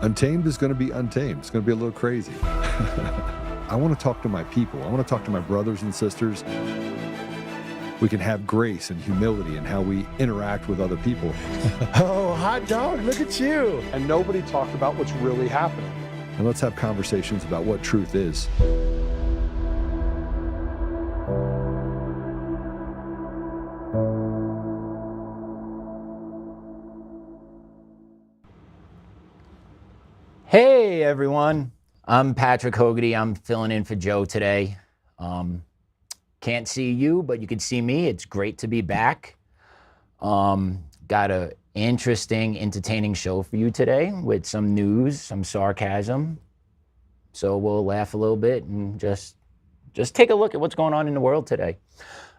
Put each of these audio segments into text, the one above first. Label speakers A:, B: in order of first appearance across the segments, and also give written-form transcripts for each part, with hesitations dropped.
A: Untamed is going to be untamed. It's going to be a little crazy. I want to talk to my people. I want to talk to my brothers and sisters. We can have grace and humility in how we interact with other people.
B: Oh, hot dog, look at you.
C: And nobody talked about what's really happening.
A: And let's have conversations about what truth is.
D: Hey everyone, I'm Patrick Hogarty. I'm filling in for Joe today. Can't see you, but you can see me. It's great to be back. Got an interesting, entertaining show for you today with some news, some sarcasm. So we'll laugh a little bit and just take a look at what's going on in the world today.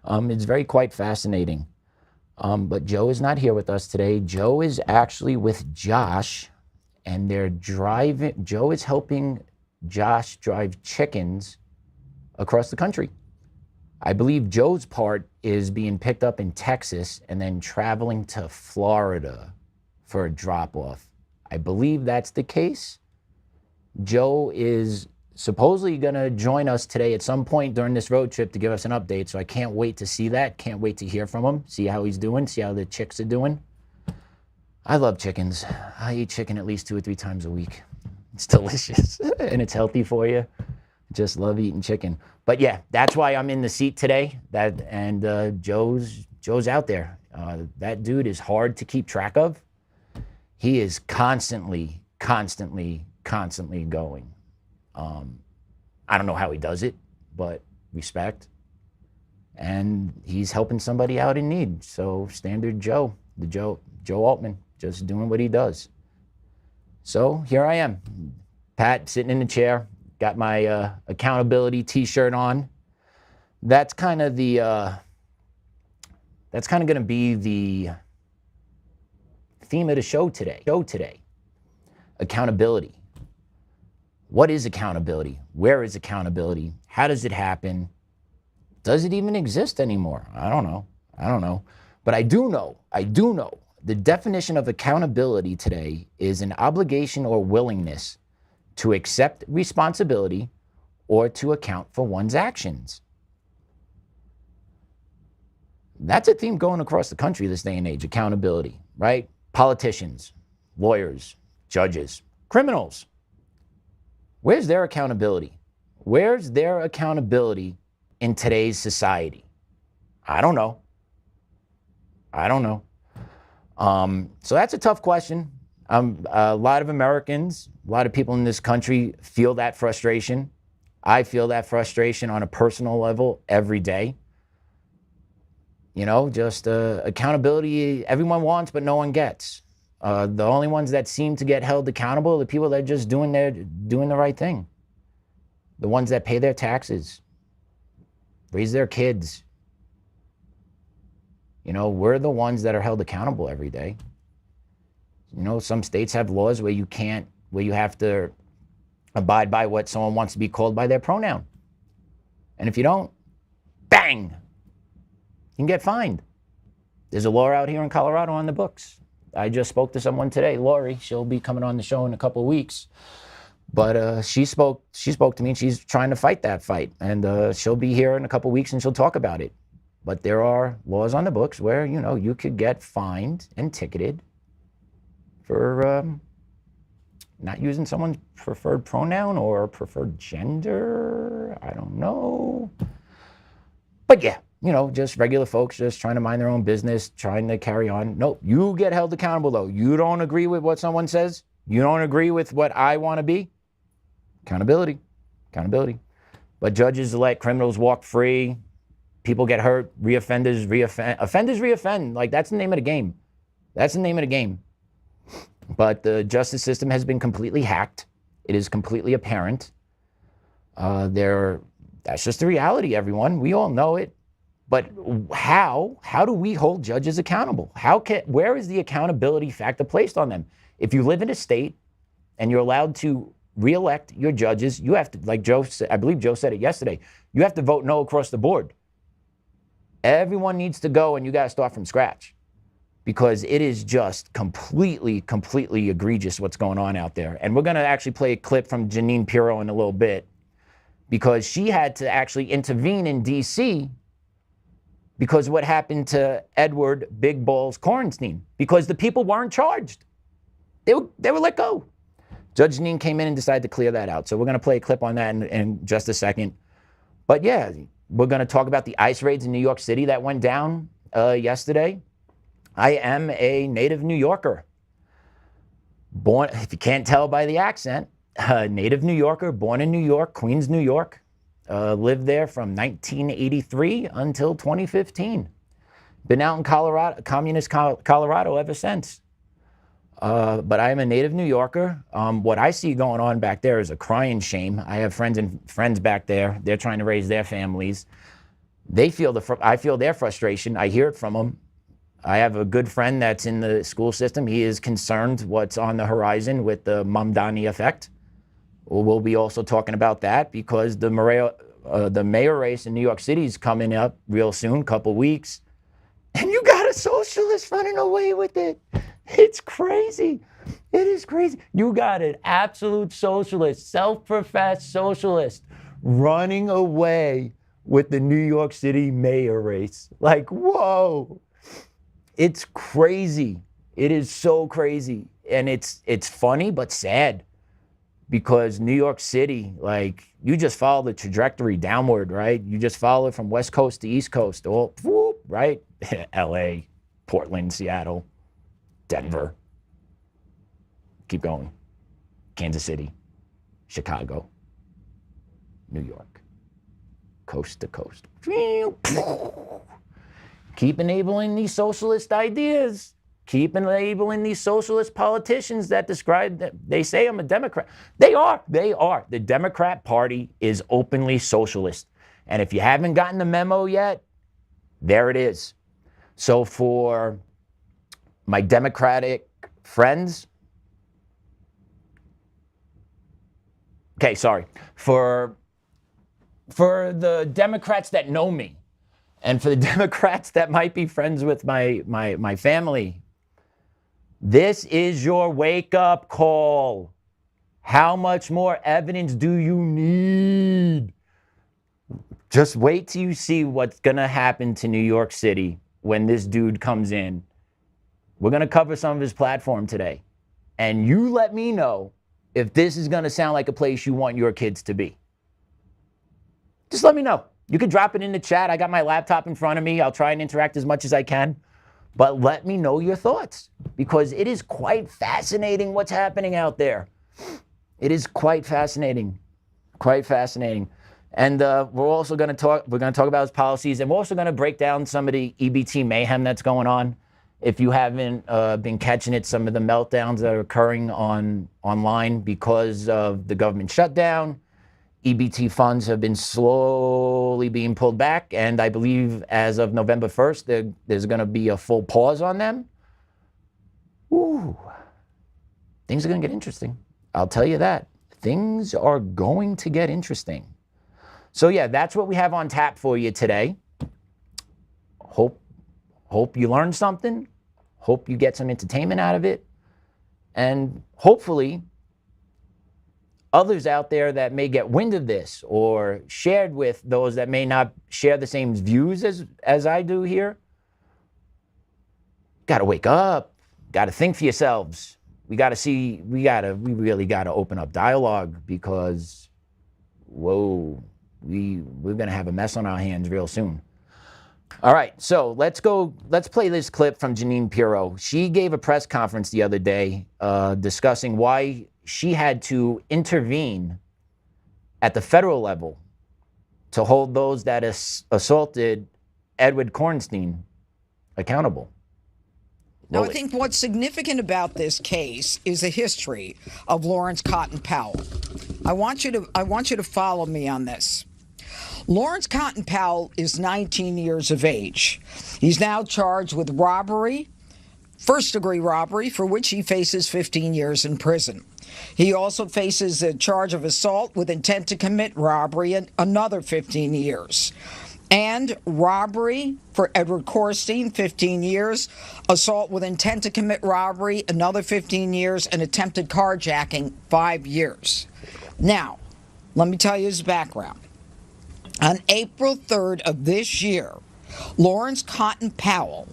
D: It's very quite fascinating. But Joe is not here with us today. Joe is actually with Josh. And they're driving, Joe is helping Josh drive chickens across the country. I believe Joe's part is being picked up in Texas and then traveling to Florida for a drop-off. I believe that's the case. Joe is supposedly gonna join us today at some point during this road trip to give us an update, so I can't wait to see that, can't wait to hear from him, see how he's doing, see how the chicks are doing. I love chickens. I eat chicken at least 2 or 3 times a week. It's delicious and it's healthy for you. Just love eating chicken. But yeah, that's why I'm in the seat today. Joe's out there. That dude is hard to keep track of. He is constantly going. I don't know how he does it, but respect. And he's helping somebody out in need. So standard Joe, Joe Oltmann. Just doing what he does. So here I am, Pat, sitting in the chair, got my accountability t-shirt on. That's kind of going to be the theme of the show today. Accountability. What is accountability? Where is accountability? How does it happen? Does it even exist anymore? I don't know. But I do know. The definition of accountability today is an obligation or willingness to accept responsibility or to account for one's actions. That's a theme going across the country this day and age, accountability, right? Politicians, lawyers, judges, criminals. Where's their accountability? Where's their accountability in today's society? I don't know. So that's a tough question. A lot of Americans, a lot of people in this country feel that frustration. I feel that frustration on a personal level every day. You know, just accountability everyone wants, but no one gets. The only ones that seem to get held accountable are the people that are just doing the right thing. The ones that pay their taxes, raise their kids. You know, we're the ones that are held accountable every day. You know, some states have laws where you have to abide by what someone wants to be called by their pronoun. And if you don't, bang, you can get fined. There's a law out here in Colorado on the books. I just spoke to someone today, Lori. She'll be coming on the show in a couple of weeks. But she spoke to me and she's trying to fight that fight. And she'll be here in a couple of weeks and she'll talk about it. But there are laws on the books where, you know, you could get fined and ticketed for not using someone's preferred pronoun or preferred gender. I don't know. But yeah, you know, just regular folks just trying to mind their own business, trying to carry on. Nope, you get held accountable though. You don't agree with what someone says. You don't agree with what I want to be. Accountability. But judges let criminals walk free. People get hurt, offenders reoffend. Like, that's the name of the game. But the justice system has been completely hacked. It is completely apparent. That's just the reality, everyone. We all know it. But how do we hold judges accountable? Where is the accountability factor placed on them? If you live in a state and you're allowed to re-elect your judges, you have to, like Joe said, I believe Joe said it yesterday, you have to vote no across the board. Everyone needs to go and you got to start from scratch. because it is just completely egregious what's going on out there. And we're going to actually play a clip from Jeanine Pirro in a little bit, because she had to actually intervene in D.C. because what happened to Edward Big Balls Korenstein, because the people weren't charged. They were let go. Judge Jeanine came in and decided to clear that out. So we're going to play a clip on that in just a second. But yeah, we're going to talk about the ICE raids in New York City that went down yesterday. I am a native New Yorker. Born, if you can't tell by the accent, native New Yorker, born in New York, Queens, New York. Lived there from 1983 until 2015. Been out in Colorado, communist Colorado ever since. But I am a native New Yorker. What I see going on back there is a crying shame. I have friends back there. They're trying to raise their families. I feel their frustration. I hear it from them. I have a good friend that's in the school system. He is concerned what's on the horizon with the Mumdani effect. We'll be also talking about that because the mayor race in New York City is coming up real soon, couple weeks. And you got a socialist running away with it. It's crazy. It is crazy. You got an absolute socialist, self-professed socialist running away with the New York City mayor race. Like, whoa. It's crazy. It is so crazy. And it's funny but sad. Because New York City, like, you just follow the trajectory downward, right? You just follow it from West Coast to East Coast, or whoop, right? LA, Portland, Seattle, Denver. Keep going. Kansas City, Chicago, New York, coast to coast. Keep enabling these socialist ideas. Keep enabling these socialist politicians that describe that they say I'm a Democrat. They are. The Democrat Party is openly socialist. And if you haven't gotten the memo yet, there it is. So for my Democratic friends, for the Democrats that know me, and for the Democrats that might be friends with my family, this is your wake-up call. How much more evidence do you need? Just wait till you see what's going to happen to New York City when this dude comes in. We're going to cover some of his platform today. And you let me know if this is going to sound like a place you want your kids to be. Just let me know. You can drop it in the chat. I got my laptop in front of me. I'll try and interact as much as I can. But let me know your thoughts, because it is quite fascinating what's happening out there. It is quite fascinating, And we're also going to talk about his policies, and we're also going to break down some of the EBT mayhem that's going on. If you haven't been catching it, some of the meltdowns that are occurring online because of the government shutdown. EBT funds have been slowly being pulled back, and I believe as of November 1st, there's going to be a full pause on them. Ooh, things are going to get interesting. I'll tell you that. Things are going to get interesting. So yeah, that's what we have on tap for you today. Hope you learned something. Hope you get some entertainment out of it. And hopefully, others out there that may get wind of this or shared with those that may not share the same views as I do here. Got to wake up. Got to think for yourselves. We really got to open up dialogue, because, whoa, we're going to have a mess on our hands real soon. All right, so let's play this clip from Jeanine Pirro. She gave a press conference the other day discussing why she had to intervene at the federal level to hold those that assaulted Edward Korenstein accountable.
E: Now, I think what's significant about this case is the history of Lawrence Cotton Powell. I want you to follow me on this. Lawrence Cotton Powell is 19 years of age. He's now charged with robbery, first-degree robbery, for which he faces 15 years in prison. He also faces a charge of assault with intent to commit robbery and another 15 years. and robbery for Edward Korstein, 15 years, assault with intent to commit robbery, another 15 years, and attempted carjacking, 5 years. Now, let me tell you his background. On April 3rd of this year, Lawrence Cotton Powell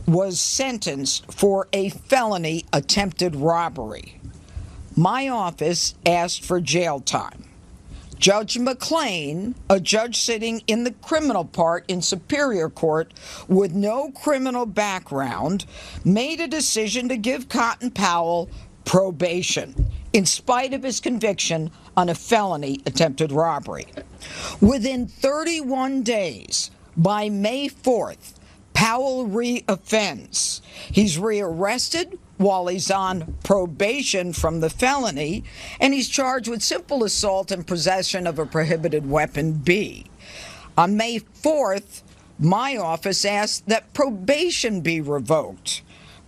E: was sentenced for a felony attempted robbery. My office asked for jail time. Judge McLean, a judge sitting in the criminal part in Superior Court with no criminal background, made a decision to give Cotton Powell probation in spite of his conviction on a felony attempted robbery. Within 31 days, by May 4th, Powell reoffends. He's rearrested while he's on probation from the felony, and he's charged with simple assault and possession of a prohibited weapon B. On May 4th, my office asked that probation be revoked.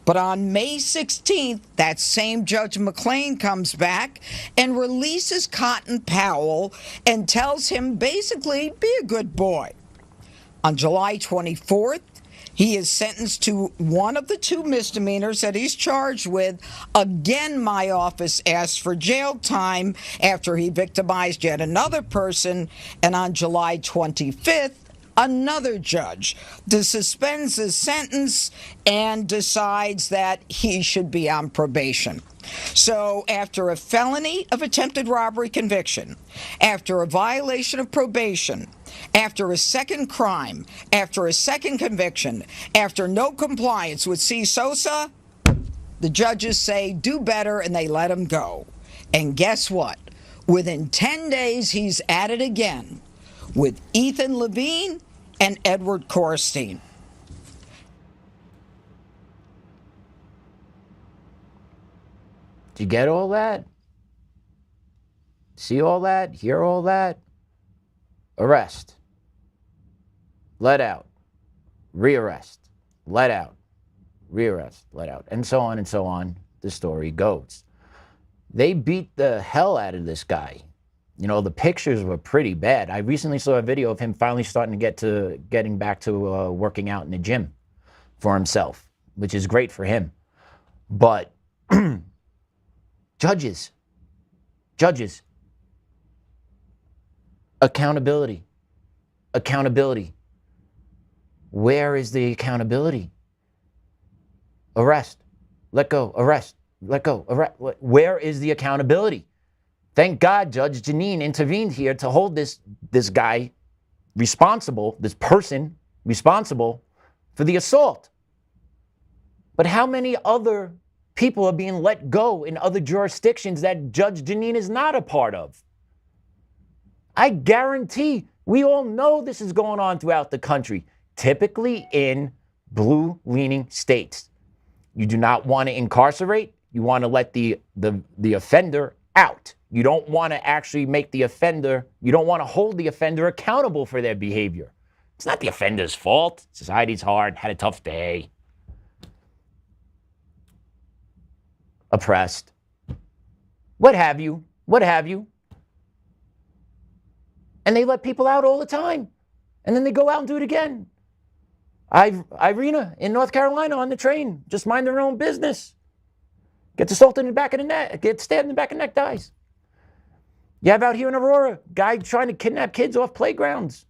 E: But on May 16th, that same Judge McLean comes back and releases Cotton Powell and tells him basically, be a good boy. On July 24th, he is sentenced to one of the 2 misdemeanors that he's charged with. Again, my office asked for jail time after he victimized yet another person. And on July 25th, another judge suspends his sentence and decides that he should be on probation. So after a felony of attempted robbery conviction, after a violation of probation, after a second crime, after a second conviction, after no compliance with C. Sosa, the judges say do better and they let him go. And guess what? Within 10 days, he's at it again with Ethan Levine and Edward Korstein.
D: Did you get all that? See all that? Hear all that? Arrest. Let out. Rearrest. Let out. Rearrest. Let out. And so on, the story goes. They beat the hell out of this guy. You know, the pictures were pretty bad. I recently saw a video of him finally starting to getting back to working out in the gym for himself, which is great for him. But judges, accountability. Where is the accountability? Arrest, let go, arrest, let go, arrest. Where is the accountability? Thank God Judge Janine intervened here to hold this guy responsible, this person responsible for the assault. But how many other people are being let go in other jurisdictions that Judge Janine is not a part of? I guarantee we all know this is going on throughout the country, typically in blue-leaning states. You do not want to incarcerate. You want to let the offender out. You don't want to actually make the offender, you don't want to hold the offender accountable for their behavior. It's not the offender's fault. Society's hard, had a tough day. Oppressed. What have you. And they let people out all the time. And then they go out and do it again. Irina in North Carolina on the train, just mind their own business. Gets assaulted in the back of the neck, gets stabbed in the back of the neck, dies. You have out here in Aurora, guy trying to kidnap kids off playgrounds.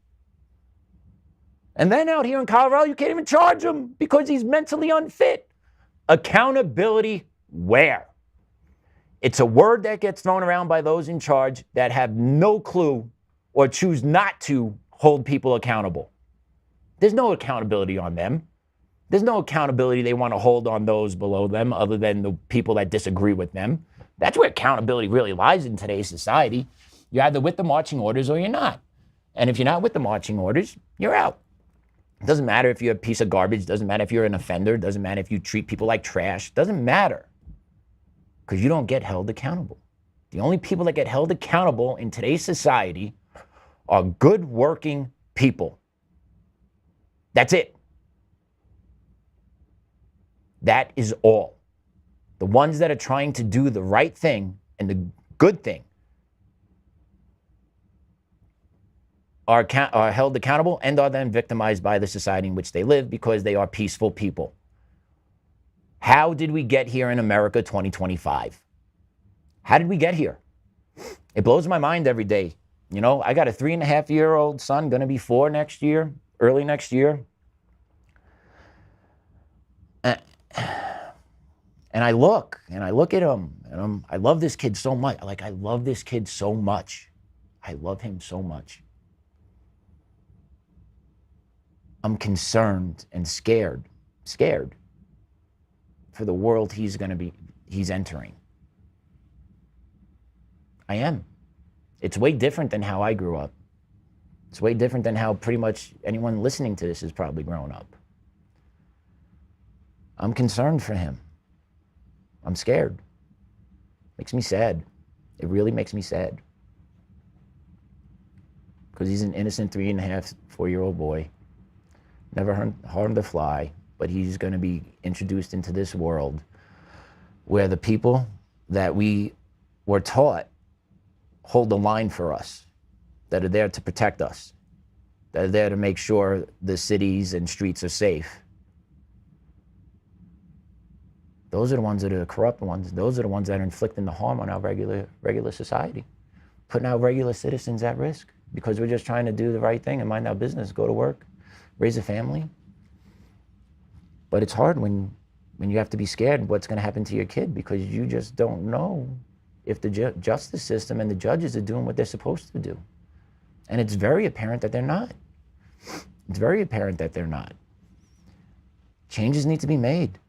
D: And then out here in Colorado, you can't even charge him because he's mentally unfit. Accountability where? It's a word that gets thrown around by those in charge that have no clue or choose not to hold people accountable. There's no accountability on them. There's no accountability they want to hold on those below them other than the people that disagree with them. That's where accountability really lies in today's society. You're either with the marching orders or you're not. And if you're not with the marching orders, you're out. It doesn't matter if you're a piece of garbage. It doesn't matter if you're an offender. It doesn't matter if you treat people like trash. It doesn't matter because you don't get held accountable. The only people that get held accountable in today's society are good working people. That's it. That is all. The ones that are trying to do the right thing and the good thing are held accountable and are then victimized by the society in which they live because they are peaceful people. How did we get here in America 2025? How did we get here? It blows my mind every day. You know, I got a 3.5-year-old son, going to be 4 next year, early next year. And I look at him, and I love this kid so much. Like, I love this kid so much. I love him so much. I'm concerned and scared for the world he's entering. I am. It's way different than how I grew up. It's way different than how pretty much anyone listening to this has probably grown up. I'm concerned for him. I'm scared. Makes me sad. It really makes me sad. Because he's an innocent 3.5, 4-year-old boy. Never harmed a fly, but he's going to be introduced into this world where the people that we were taught hold the line for us, that are there to protect us, that are there to make sure the cities and streets are safe. Those are the ones that are the corrupt ones. Those are the ones that are inflicting the harm on our regular society, putting our regular citizens at risk because we're just trying to do the right thing and mind our business, go to work, raise a family. But it's hard when you have to be scared what's going to happen to your kid because you just don't know if the justice system and the judges are doing what they're supposed to do. And it's very apparent that they're not. It's very apparent that they're not. Changes need to be made.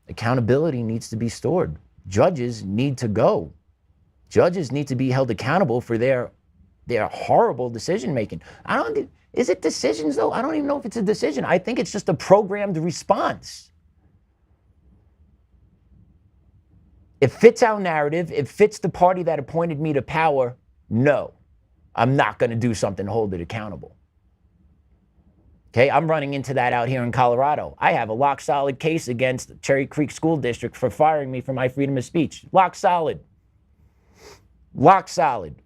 D: Accountability needs to be stored. Judges need to go. Judges need to be held accountable for their horrible decision making. Is it decisions though? I don't even know if it's a decision. I think it's just a programmed response. It fits our narrative. It fits the party that appointed me to power. No, I'm not going to do something to hold it accountable. Okay, I'm running into that out here in Colorado. I have a lock solid case against Cherry Creek School District for firing me for my freedom of speech. Lock solid. Lock solid.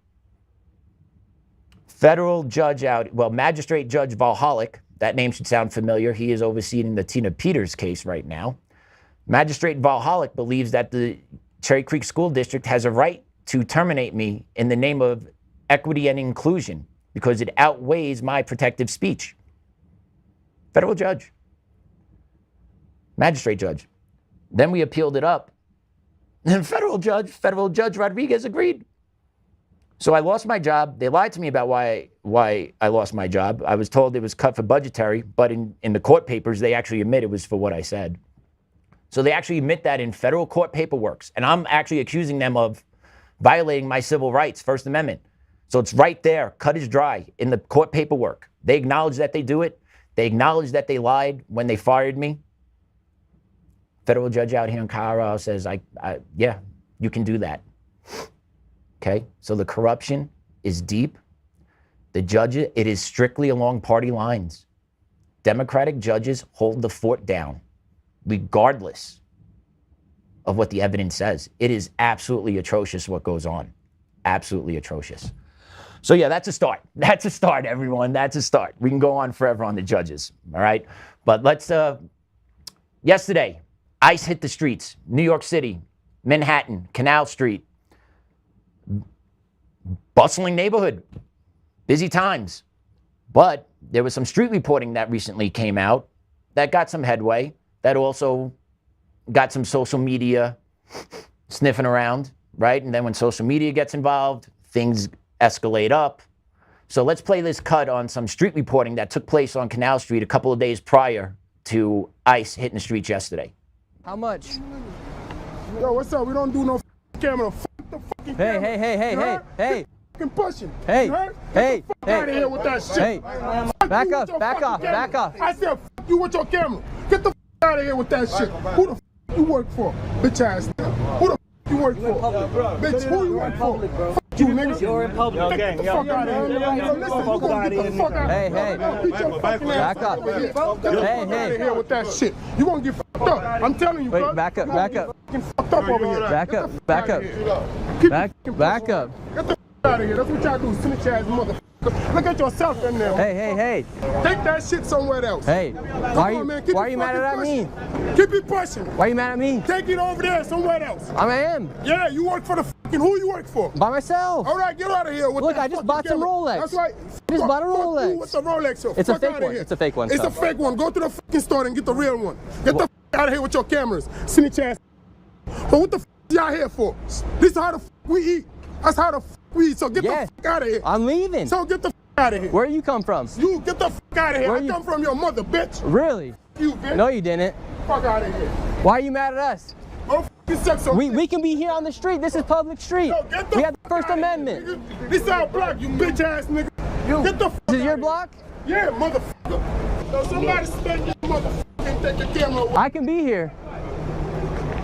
D: Federal judge Magistrate Judge Valhalic, that name should sound familiar. He is overseeing the Tina Peters case right now. Magistrate Valhalic believes that the Cherry Creek School District has a right to terminate me in the name of equity and inclusion because it outweighs my protective speech. Federal judge. Magistrate judge. Then we appealed it up. And federal judge Rodriguez agreed. So I lost my job. They lied to me about why I lost my job. I was told it was cut for budgetary, but in the court papers, they actually admit it was for what I said. So they actually admit that in federal court paperwork. And I'm actually accusing them of violating my civil rights, First Amendment. So it's right there, cut as dry, in the court paperwork. They acknowledge that they do it. They acknowledge that they lied when they fired me. Federal judge out here in Colorado says, yeah, you can do that. Okay, so the corruption is deep. The judges, it is strictly along party lines. Democratic judges hold the fort down, regardless of what the evidence says. It is absolutely atrocious what goes on. Absolutely atrocious. So yeah, that's a start. That's a start, everyone. That's a start. We can go on forever on the judges, all right? But let's, yesterday, ICE hit the streets. New York City, Manhattan, Canal Street. Bustling neighborhood, busy times. But there was some street reporting that recently came out that got some headway, that also got some social media sniffing around, right? And then when social media gets involved, things escalate up. So let's play this cut on some street reporting that took place on Canal Street a couple of days prior to ICE hitting the streets yesterday.
F: How much?
B: Yo, what's up? We don't do no camera. The fucking camera.
F: Hey.
B: Fucking pushing.
F: Hey.
B: Get the fuck out of here with that shit.
F: Hey. Back off.
B: I said, fuck you with your camera. Get the fuck out of here with that shit. Who the fuck you work for? Bitch ass nigga. Who the fuck you work for? Bitch, who you work for? Fuck you, nigga.
F: You're in public.
B: Get the fuck out of here. Listen, you gonna get the fuck out of here.
F: Hey.
B: Back up. Get the fuck out of here with that shit. You gonna get fucked up. I'm telling you, bro.
F: Back up.
B: Fucking fucked up over here.
F: Back up.
B: Get the fuck out of here.
F: Back up.
B: Get the fuck out of here. That's what y'all do, snitch ass motherfucker. Look at yourself in there.
F: Hey.
B: Take that shit somewhere else.
F: Hey,
B: Come
F: why
B: on, man. Keep
F: are
B: it
F: you mad at
B: fucking
F: me?
B: pushing. Keep it pushing.
F: Why are you mad at me?
B: Take it over there somewhere else.
F: I am.
B: Yeah, you work for the fucking who you work for?
F: By myself.
B: All right, get out of here. With
F: Look,
B: that
F: I just
B: fucking
F: bought some
B: camera.
F: Rolex.
B: That's right.
F: Just bought a
B: Fuck
F: Rolex.
B: you with the Rolex. So
F: It's a
B: fuck
F: fake
B: outta
F: one.
B: here.
F: It's a fake one,
B: It's
F: so.
B: a fake one. Go to the fucking store and get the real one. Get the out of here with your cameras. Snitch ass. But what the y'all here for? This is how the we eat. That's how the we eat. So get the out of here.
F: I'm leaving.
B: So get the out of here.
F: Where you come from?
B: You get the out of here.
F: Where
B: I
F: you-
B: come from your mother, bitch.
F: Really?
B: You bitch.
F: No, you didn't.
B: Fuck out of here.
F: Why are you mad at us?
B: Go fucking suck some dick.
F: We can be here on the street. This is public street.
B: Yo, get the
F: We have the
B: fuck
F: First
B: outta here,
F: Amendment.
B: nigga. This our block, you bitch ass nigga. Get the fuck
F: This is your
B: outta
F: block?
B: here. Yeah, motherfucker. So somebody spend your motherfucker and take your camera away.
F: I can be here.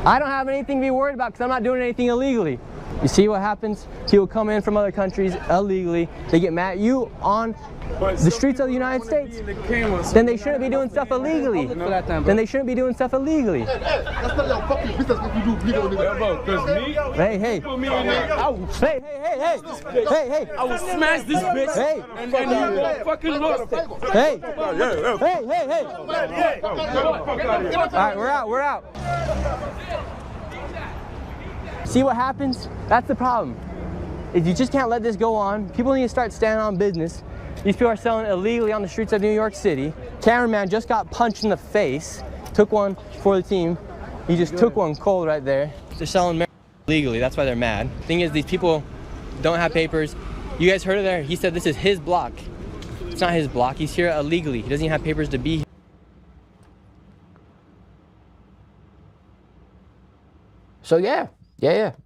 F: I don't have anything to be worried about because I'm not doing anything illegally. You see what happens? People come in from other countries illegally. They get mad at you on the streets of the United States. Then they shouldn't be doing stuff illegally. Then they shouldn't be doing stuff illegally.
B: That's not your fucking business what you do, nigga.
F: Hey. Hey.
G: I will smash this bitch.
F: Hey.
G: And you fucking lost it.
F: Hey. All right, we're out. See what happens? That's the problem. If you just can't let this go on, people need to start standing on business. These people are selling illegally on the streets of New York City. Cameraman just got punched in the face. Took one for the team. He just took one cold right there. They're selling marijuana illegally. That's why they're mad. Thing is, these people don't have papers. You guys heard of there? He said this is his block. It's not his block. He's here illegally. He doesn't even have papers to be here.
D: So yeah.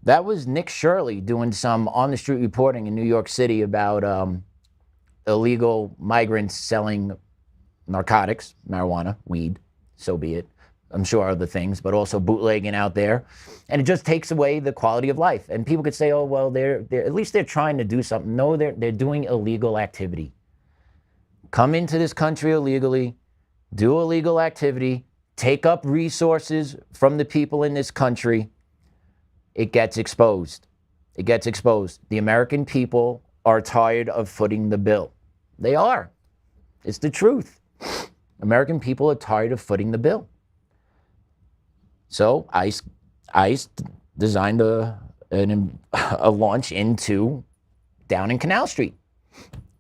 D: That was Nick Shirley doing some on-the-street reporting in New York City about illegal migrants selling narcotics, marijuana, weed, so be it. I'm sure other things, but also bootlegging out there. And it just takes away the quality of life. And people could say, oh, well, they're at least they're trying to do something. No, they're doing illegal activity. Come into this country illegally, do illegal activity, take up resources from the people in this country. It gets exposed. It gets exposed. The American people are tired of footing the bill. They are. It's the truth. American people are tired of footing the bill. So ICE designed a launch into down in Canal Street.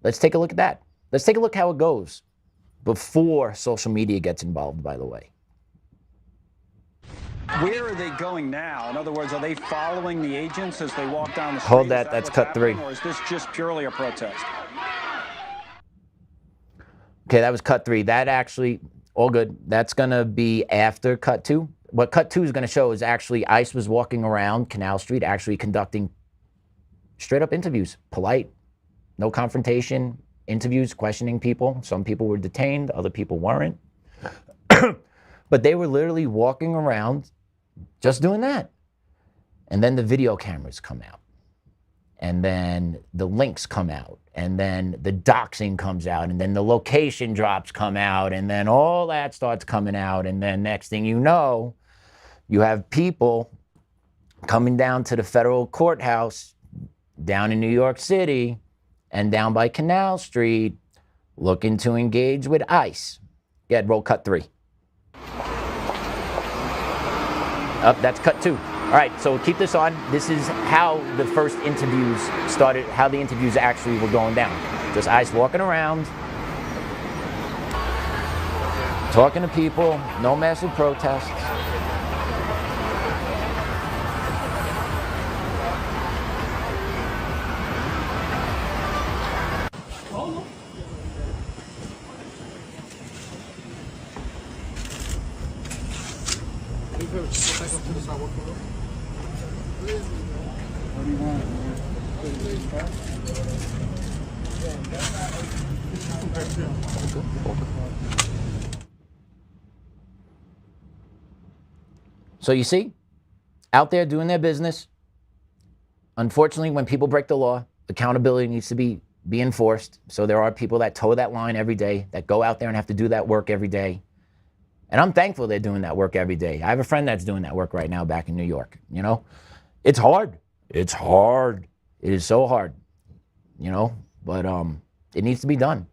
D: Let's take a look at that. Let's take a look how it goes before social media gets involved, by the way.
H: Where are they going now? In other words, are they following the agents as they walk down the street?
D: Hold that, that's
H: what's
D: cut 3.
H: happening, or is this just purely a protest?
D: Okay, that was cut 3. That actually, all good. That's gonna be after cut 2. What cut 2 is gonna show is actually ICE was walking around Canal Street, actually conducting straight up interviews, polite, no confrontation, interviews, questioning people. Some people were detained, other people weren't. But they were literally walking around just doing that. And then the video cameras come out. And then the links come out. And then the doxing comes out. And then the location drops come out. And then all that starts coming out. And then next thing you know, you have people coming down to the federal courthouse down in New York City and down by Canal Street looking to engage with ICE. Yeah, roll cut 3. That's cut 2. All right, so keep this on. This is how the first interviews started, how the interviews actually were going down. Just ICE walking around, talking to people, no massive protests. So you see, out there doing their business. Unfortunately, when people break the law, accountability needs to be enforced. So there are people that toe that line every day, that go out there and have to do that work every day. And I'm thankful they're doing that work every day. I have a friend that's doing that work right now back in New York, you know? It's hard. It's hard. It is so hard, you know? But It needs to be done.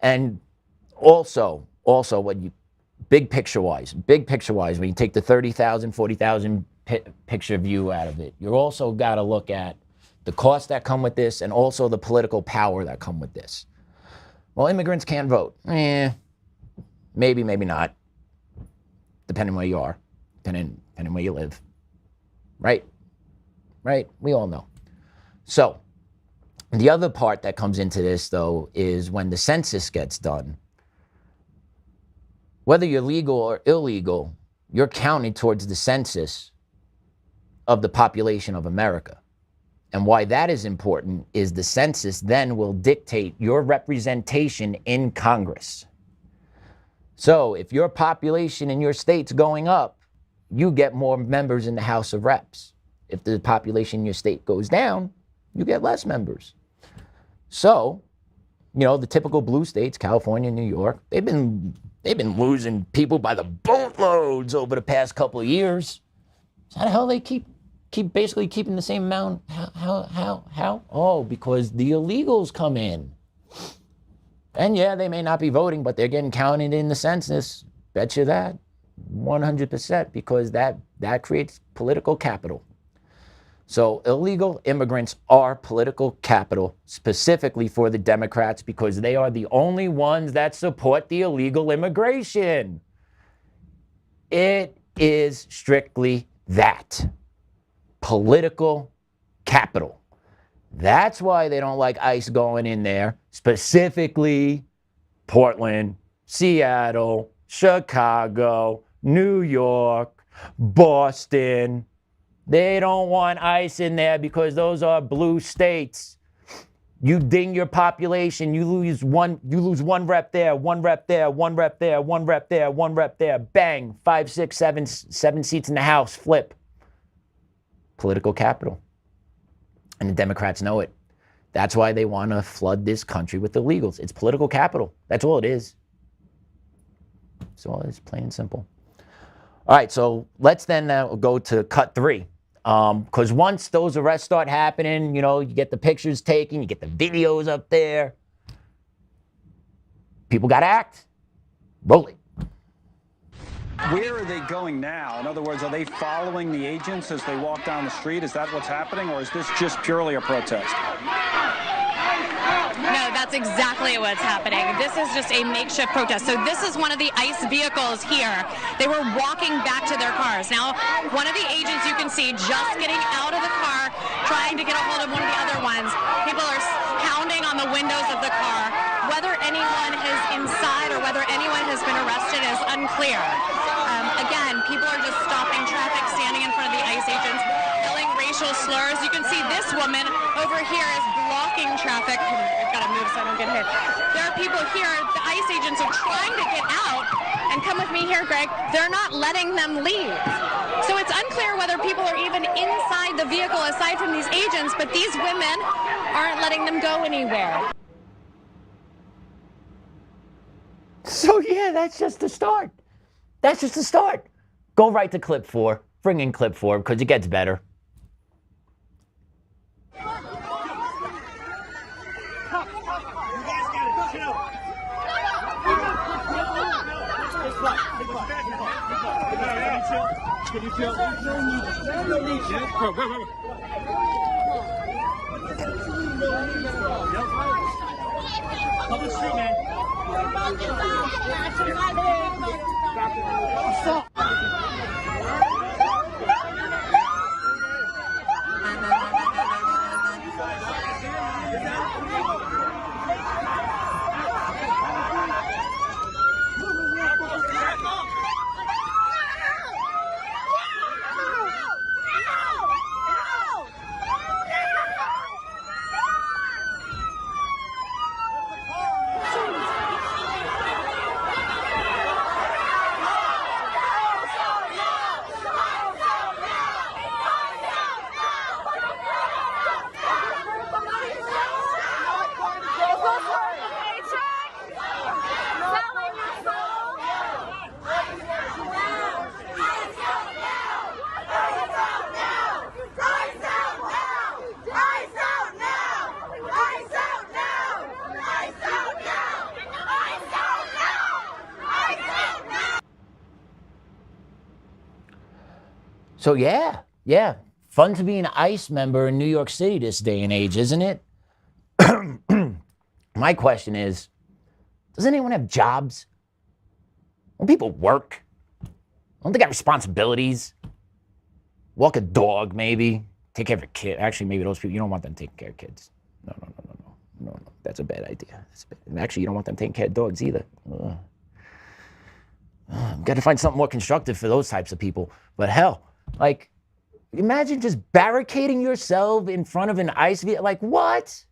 D: And also what you, big picture-wise, when you take the 30,000, 40,000 picture view out of it, you also got to look at the costs that come with this and also the political power that come with this. Well, immigrants can't vote. Maybe, maybe not, depending where you are, depending where you live. Right? Right? We all know. So, the other part that comes into this, though, is when the census gets done, whether you're legal or illegal, you're counted towards the census of the population of America. And why that is important is the census then will dictate your representation in Congress. So if your population in your state's going up, you get more members in the House of Reps. If the population in your state goes down, you get less members. So, you know, the typical blue states, California, New York, they've been losing people by the boatloads over the past couple of years. So how the hell they keep basically keeping the same amount? How? Oh, because the illegals come in. And yeah, they may not be voting, but they're getting counted in the census. Bet you that. 100%, because that creates political capital. So illegal immigrants are political capital, specifically for the Democrats, because they are the only ones that support the illegal immigration. It is strictly that. Political capital. That's why they don't like ICE going in there, specifically Portland, Seattle, Chicago, New York, Boston. They don't want ICE in there because those are blue states. You ding your population, you lose one rep there, one rep there, one rep there, one rep there, one rep there, bang, 5, 6, 7 seats in the House, flip. Political capital. And the Democrats know it. That's why they want to flood this country with illegals. It's political capital. That's all it is. So it's plain and simple. All right, so let's then go to cut 3. Because once those arrests start happening, you know, you get the pictures taken, you get the videos up there. People got to act. Roll it.
H: Where are they going now? In other words, are they following the agents as they walk down the street? Is that what's happening, or is this just purely a protest?
I: No, that's exactly what's happening. This is just a makeshift protest. So this is one of the ICE vehicles here. They were walking back to their cars. Now, one of the agents you can see just getting out of the car, trying to get a hold of one of the other ones. People are pounding on the windows of the car. Whether anyone is inside or whether anyone has been arrested is unclear. Again, people are just stopping traffic, standing in front of the ICE agents, yelling racial slurs. You can see this woman over here is blocking traffic. I've got to move so I don't get hit. There are people here, the ICE agents are trying to get out, and come with me here, Greg, they're not letting them leave. So it's unclear whether people are even inside the vehicle aside from these agents, but these women aren't letting them go anywhere.
D: So yeah, that's just the start. That's just the start. Go right to clip 4. Bring in clip 4 because it gets better.
G: Can you chill? Public street, man. Stop.
D: So yeah. Fun to be an ICE member in New York City this day and age, isn't it? My question is, does anyone have jobs? Don't people work? Don't they got responsibilities? Walk a dog, maybe. Take care of a kid. Actually, maybe those people, you don't want them taking care of kids. No. That's a bad idea. And actually, you don't want them taking care of dogs either. Got to find something more constructive for those types of people. But hell, like, imagine just barricading yourself in front of an ICE vehicle. Like, what?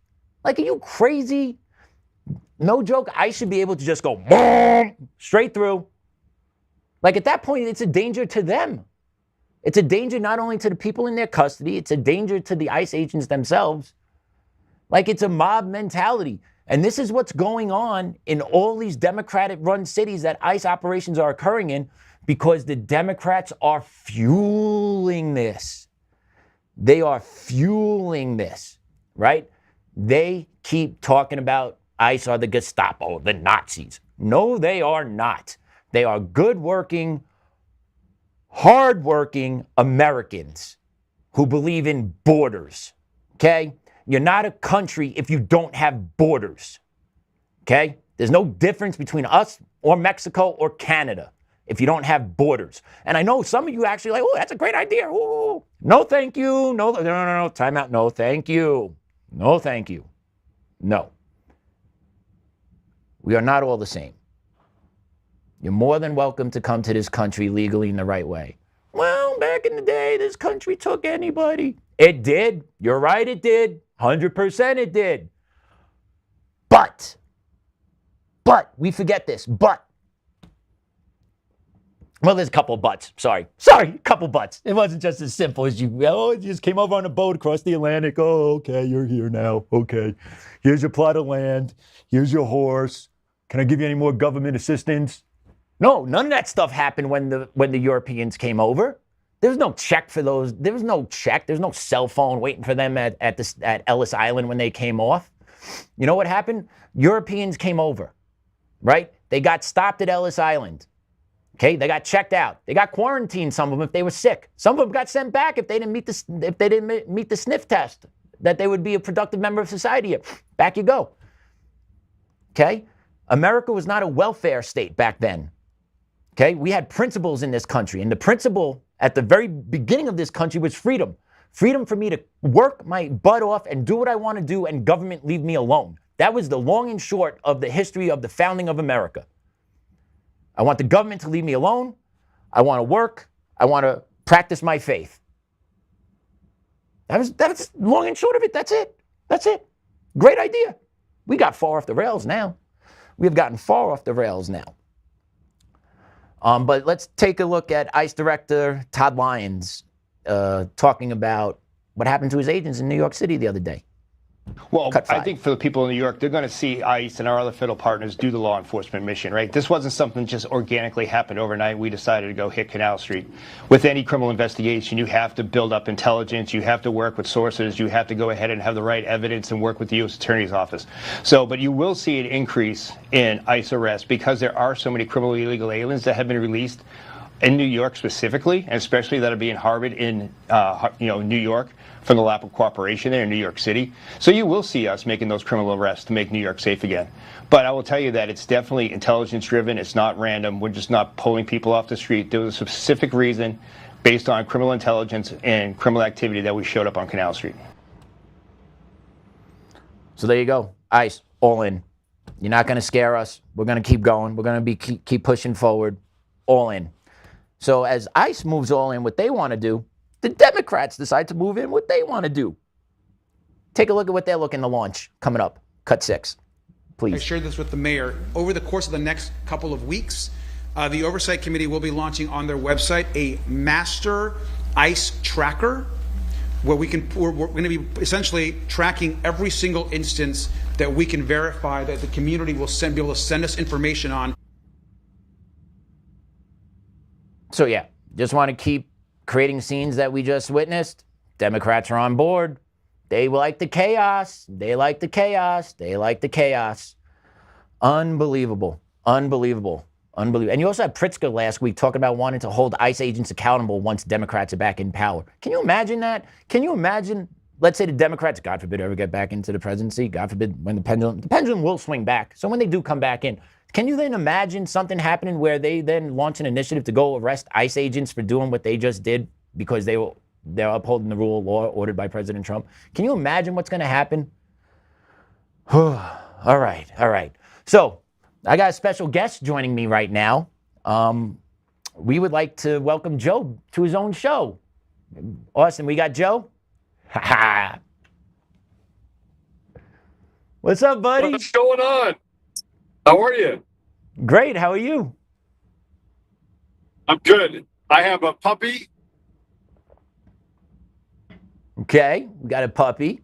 D: Like, are you crazy? No joke, I should be able to just go boom, straight through. Like, at that point, it's a danger to them. It's a danger not only to the people in their custody, it's a danger to the ICE agents themselves. Like, it's a mob mentality. And this is what's going on in all these Democratic-run cities that ICE operations are occurring in, because the Democrats are fueling this. They are fueling this, right? They keep talking about ICE are the Gestapo, the Nazis. No, they are not. They are good-working, hard-working Americans who believe in borders, okay? You're not a country if you don't have borders, okay? There's no difference between us or Mexico or Canada if you don't have borders. And I know some of you actually like, oh, that's a great idea. Ooh. No, thank you. No, time out. No, thank you. No, thank you. No. We are not all the same. You're more than welcome to come to this country legally in the right way. Well, back in the day, this country took anybody. It did. You're right, it did. 100% it did. But, we forget this, but. Well, there's a couple of buts. Sorry, a couple buts. It wasn't just as simple as it just came over on a boat across the Atlantic. Oh, okay, you're here now. Okay, here's your plot of land. Here's your horse. Can I give you any more government assistance? No, none of that stuff happened when the Europeans came over. There was no check for those. There was no check. There's no cell phone waiting for them at Ellis Island when they came off. You know what happened? Europeans came over, right? They got stopped at Ellis Island. Okay, they got checked out. They got quarantined. Some of them if they were sick. Some of them got sent back if they didn't meet the sniff test that they would be a productive member of society. Back you go. Okay, America was not a welfare state back then. Okay, we had principles in this country, and the principle at the very beginning of this country was freedom. Freedom for me to work my butt off and do what I want to do, and government leave me alone. That was the long and short of the history of the founding of America. I want the government to leave me alone. I want to work. I want to practice my faith. That's long and short of it. That's it. Great idea. We got far off the rails now. We have gotten far off the rails now. But let's take a look at ICE Director Todd Lyons talking about what happened to his agents in New York City the other day.
J: Well, I think for the people in New York, they're going to see ICE and our other federal partners do the law enforcement mission, right? This wasn't something that just organically happened overnight. We decided to go hit Canal Street. With any criminal investigation, you have to build up intelligence. You have to work with sources. You have to go ahead and have the right evidence and work with the U.S. Attorney's Office. But you will see an increase in ICE arrests because there are so many criminally illegal aliens that have been released in New York specifically, and especially that are being harbored in New York from the lack of cooperation there in New York City. So you will see us making those criminal arrests to make New York safe again. But I will tell you that it's definitely intelligence driven. It's not random. We're just not pulling people off the street. There was a specific reason based on criminal intelligence and criminal activity that we showed up on Canal Street.
D: So there you go. ICE, all in. You're not going to scare us. We're going to keep going. We're going to keep pushing forward. All in. So as ICE moves all in what they want to do, the Democrats decide to move in what they want to do. Take a look at what they're looking to launch coming up. Cut 6, please.
K: I shared this with the mayor. Over the course of the next couple of weeks, the Oversight Committee will be launching on their website a master ICE tracker where we're going to be essentially tracking every single instance that we can verify that the community will be able to send us information on.
D: So yeah, just want to keep creating scenes that we just witnessed. Democrats are on board. They like the chaos. They like the chaos. They like the chaos. Unbelievable. Unbelievable. Unbelievable. And you also had Pritzker last week talking about wanting to hold ICE agents accountable once Democrats are back in power. Can you imagine that? Can you imagine, let's say the Democrats, God forbid, ever get back into the presidency, God forbid, when the pendulum will swing back. So when they do come back in, can you then imagine something happening where they then launch an initiative to go arrest ICE agents for doing what they just did because they're upholding the rule of law ordered by President Trump? Can you imagine what's going to happen? All right. So I got a special guest joining me right now. We would like to welcome Joe to his own show. Austin, we got Joe? Ha What's up, buddy?
L: What's going on? How are you?
D: Great. How are you?
L: I'm good. I have a puppy.
D: Okay, we got a puppy.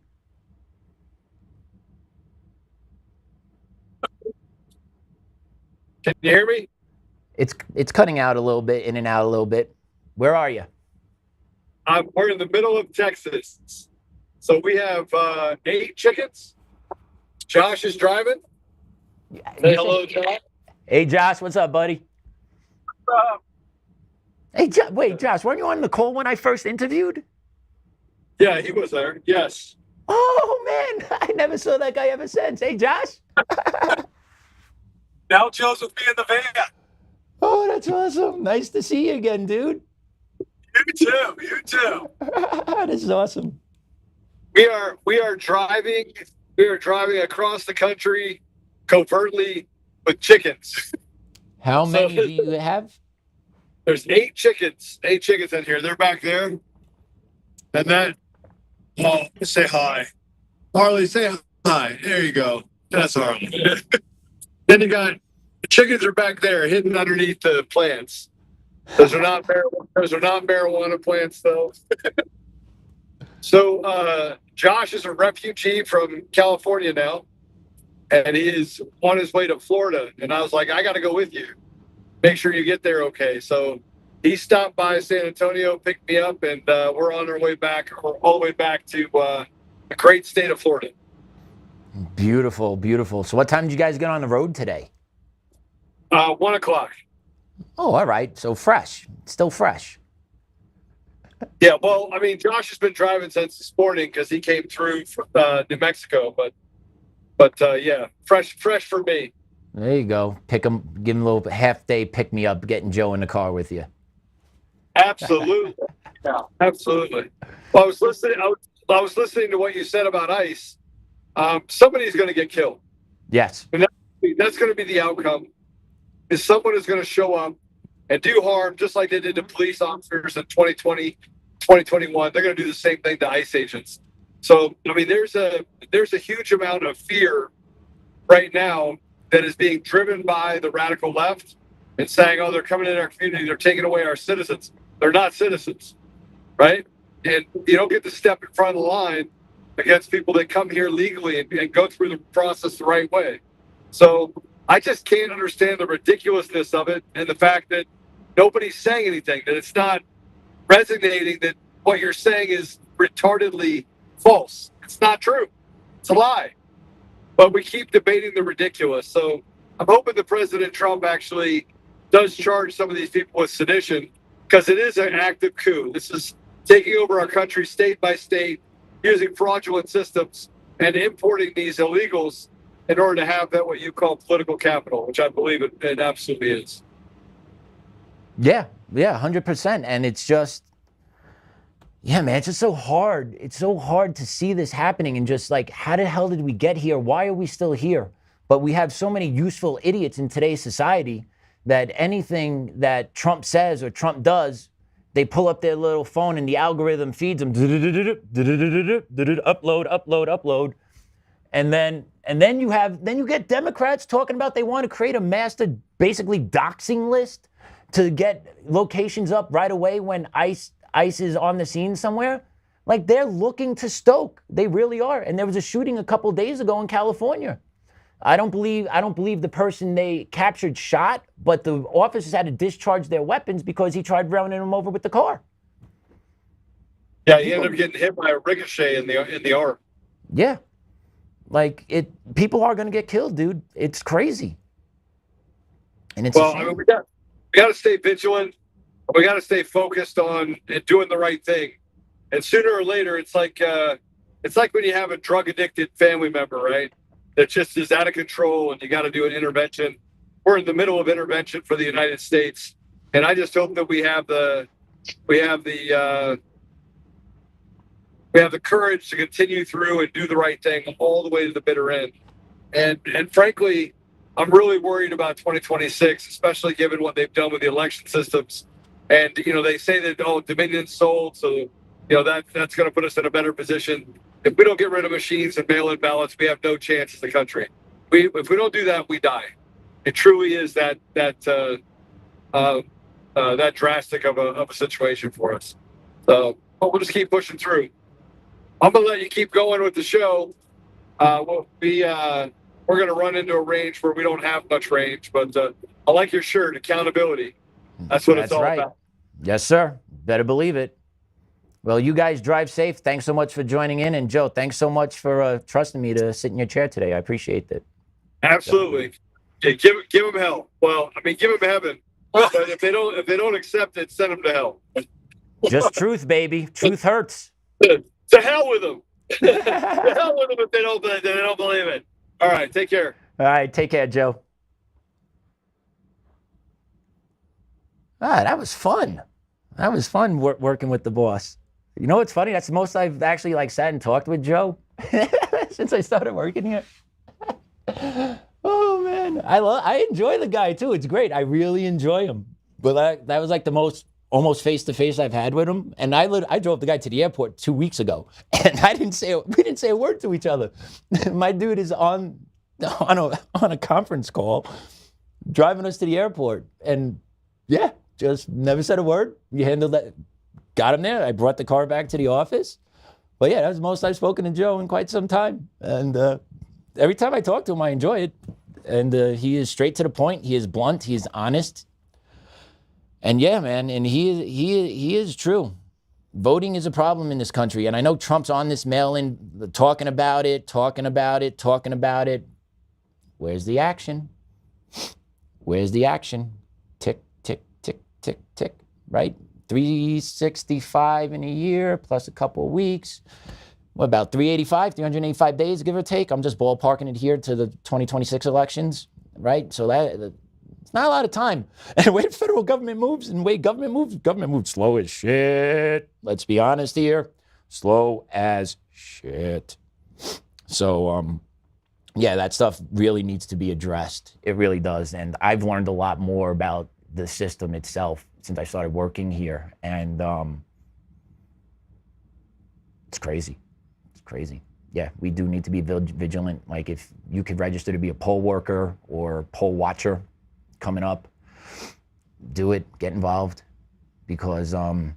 L: Can you hear me?
D: It's cutting out a little bit, in and out a little bit. Where are you?
L: We're in the middle of Texas. So we have 8 chickens. Josh is driving. Say hello, Josh.
D: Hey, Josh, what's up, buddy?
L: What's up?
D: Hey, wait, Josh, weren't you on the call when I first interviewed?
L: Yeah, he was there. Yes.
D: Oh, man, I never saw that guy ever since. Hey, Josh.
L: Now Joe's with me in the van.
D: Oh, that's awesome. Nice to see you again, dude.
L: You too.
D: This is awesome.
L: We are driving across the country covertly with chickens.
D: How many do you have?
L: There's 8 chickens. 8 chickens in here. They're back there. And then, say hi. Harley, say hi. There you go. That's Harley. Then you got the chickens are back there hidden underneath the plants. Those are not marijuana plants, though. So Josh is a refugee from California now, and he is on his way to Florida. And I was like, I got to go with you. Make sure you get there okay. So he stopped by San Antonio, picked me up, and we're on our way back, or all the way back to the great state of Florida.
D: Beautiful, beautiful. So what time did you guys get on the road today?
L: 1 o'clock.
D: Oh, all right. So fresh, still fresh.
L: Yeah, well, I mean, Josh has been driving since this morning because he came through from New Mexico, but yeah, fresh for me.
D: There you go. Give him a little half day pick me up, getting Joe in the car with you.
L: Absolutely. Yeah, absolutely. Well, I was listening to what you said about ICE. Somebody's going to get killed.
D: Yes.
L: And that's going to be the outcome. Is someone is going to show up and do harm just like they did to police officers in 2020, 2021. They're going to do the same thing to ICE agents. So, I mean, there's a huge amount of fear right now that is being driven by the radical left and saying, oh, they're coming in our community, they're taking away our citizens. They're not citizens, right? And you don't get to step in front of the line against people that come here legally and go through the process the right way. So I just can't understand the ridiculousness of it and the fact that nobody's saying anything, that it's not resonating, that what you're saying is retardedly false. It's not true. It's a lie. But we keep debating the ridiculous. So I'm hoping that President Trump actually does charge some of these people with sedition, because it is an active coup. This is taking over our country state by state, using fraudulent systems and importing these illegals in order to have that what you call political capital, which I believe it absolutely is.
D: Yeah, 100%. And it's just, yeah, man, it's just so hard. It's so hard to see this happening and just like, how the hell did we get here? Why are we still here? But we have so many useful idiots in today's society that anything that Trump says or Trump does, they pull up their little phone and the algorithm feeds them upload. And then you get Democrats talking about they want to create a master, basically doxing list to get locations up right away when ICE is on the scene somewhere. Like, they're looking to stoke. They really are. And there was a shooting a couple days ago in California. I don't believe the person they captured shot, but the officers had to discharge their weapons because he tried running them over with the car.
L: Yeah, he ended up getting hit by a ricochet in the arm.
D: Yeah. Like, people are going to get killed, dude. It's crazy. And it's
L: well, I mean, we got to stay vigilant. We got to stay focused on doing the right thing. And sooner or later, it's like when you have a drug addicted family member, right? That just is out of control, and you got to do an intervention. We're in the middle of intervention for the United States, and I just hope that we have the courage to continue through and do the right thing all the way to the bitter end. And frankly, I'm really worried about 2026, especially given what they've done with the election systems. And they say that Dominion's sold, so that's going to put us in a better position. If we don't get rid of machines and mail-in ballots, we have no chance as a country. If we don't do that, we die. It truly is that drastic of a situation for us. So, but we'll just keep pushing through. I'm gonna let you keep going with the show. We're gonna run into a range where we don't have much range, but I like your shirt, accountability. That's what it's all about.
D: Yes, sir. Better believe it. Well, you guys drive safe. Thanks so much for joining in. And Joe, thanks so much for trusting me to sit in your chair today. I appreciate it.
L: Absolutely. Yeah, give them hell. Well, I mean, give them heaven. But if they don't accept it, send them to hell.
D: Just truth, baby. Truth hurts.
L: To hell with them. To hell with them if they don't believe it. All right. Take care.
D: All right. Take care, Joe. That was fun. That was fun working with the boss. You know what's funny? That's the most I've actually sat and talked with Joe since I started working here. Oh man, I enjoy the guy too. It's great. I really enjoy him. But that was the most almost face to face I've had with him. And I drove the guy to the airport 2 weeks ago, and we didn't say a word to each other. My dude is on a conference call, driving us to the airport, and yeah, just never said a word. We handled that. Got him there. I brought the car back to the office. But yeah, that was the most I've spoken to Joe in quite some time. And every time I talk to him, I enjoy it. And he is straight to the point. He is blunt. He is honest. And yeah, man, and he is true. Voting is a problem in this country. And I know Trump's on this mail-in, talking about it. Where's the action? Where's the action? Tick, tick, tick, tick, tick, right? 365 in a year, plus a couple of weeks. What about 385 days, give or take? I'm just ballparking it here to the 2026 elections, right? So it's not a lot of time. And the way the federal government moves and the way government moves slow as shit. Let's be honest here. Slow as shit. So, yeah, that stuff really needs to be addressed. It really does. And I've learned a lot more about the system itself since I started working here. And it's crazy. It's crazy. Yeah, we do need to be vigilant. If you could register to be a poll worker or poll watcher coming up, do it, get involved. Because that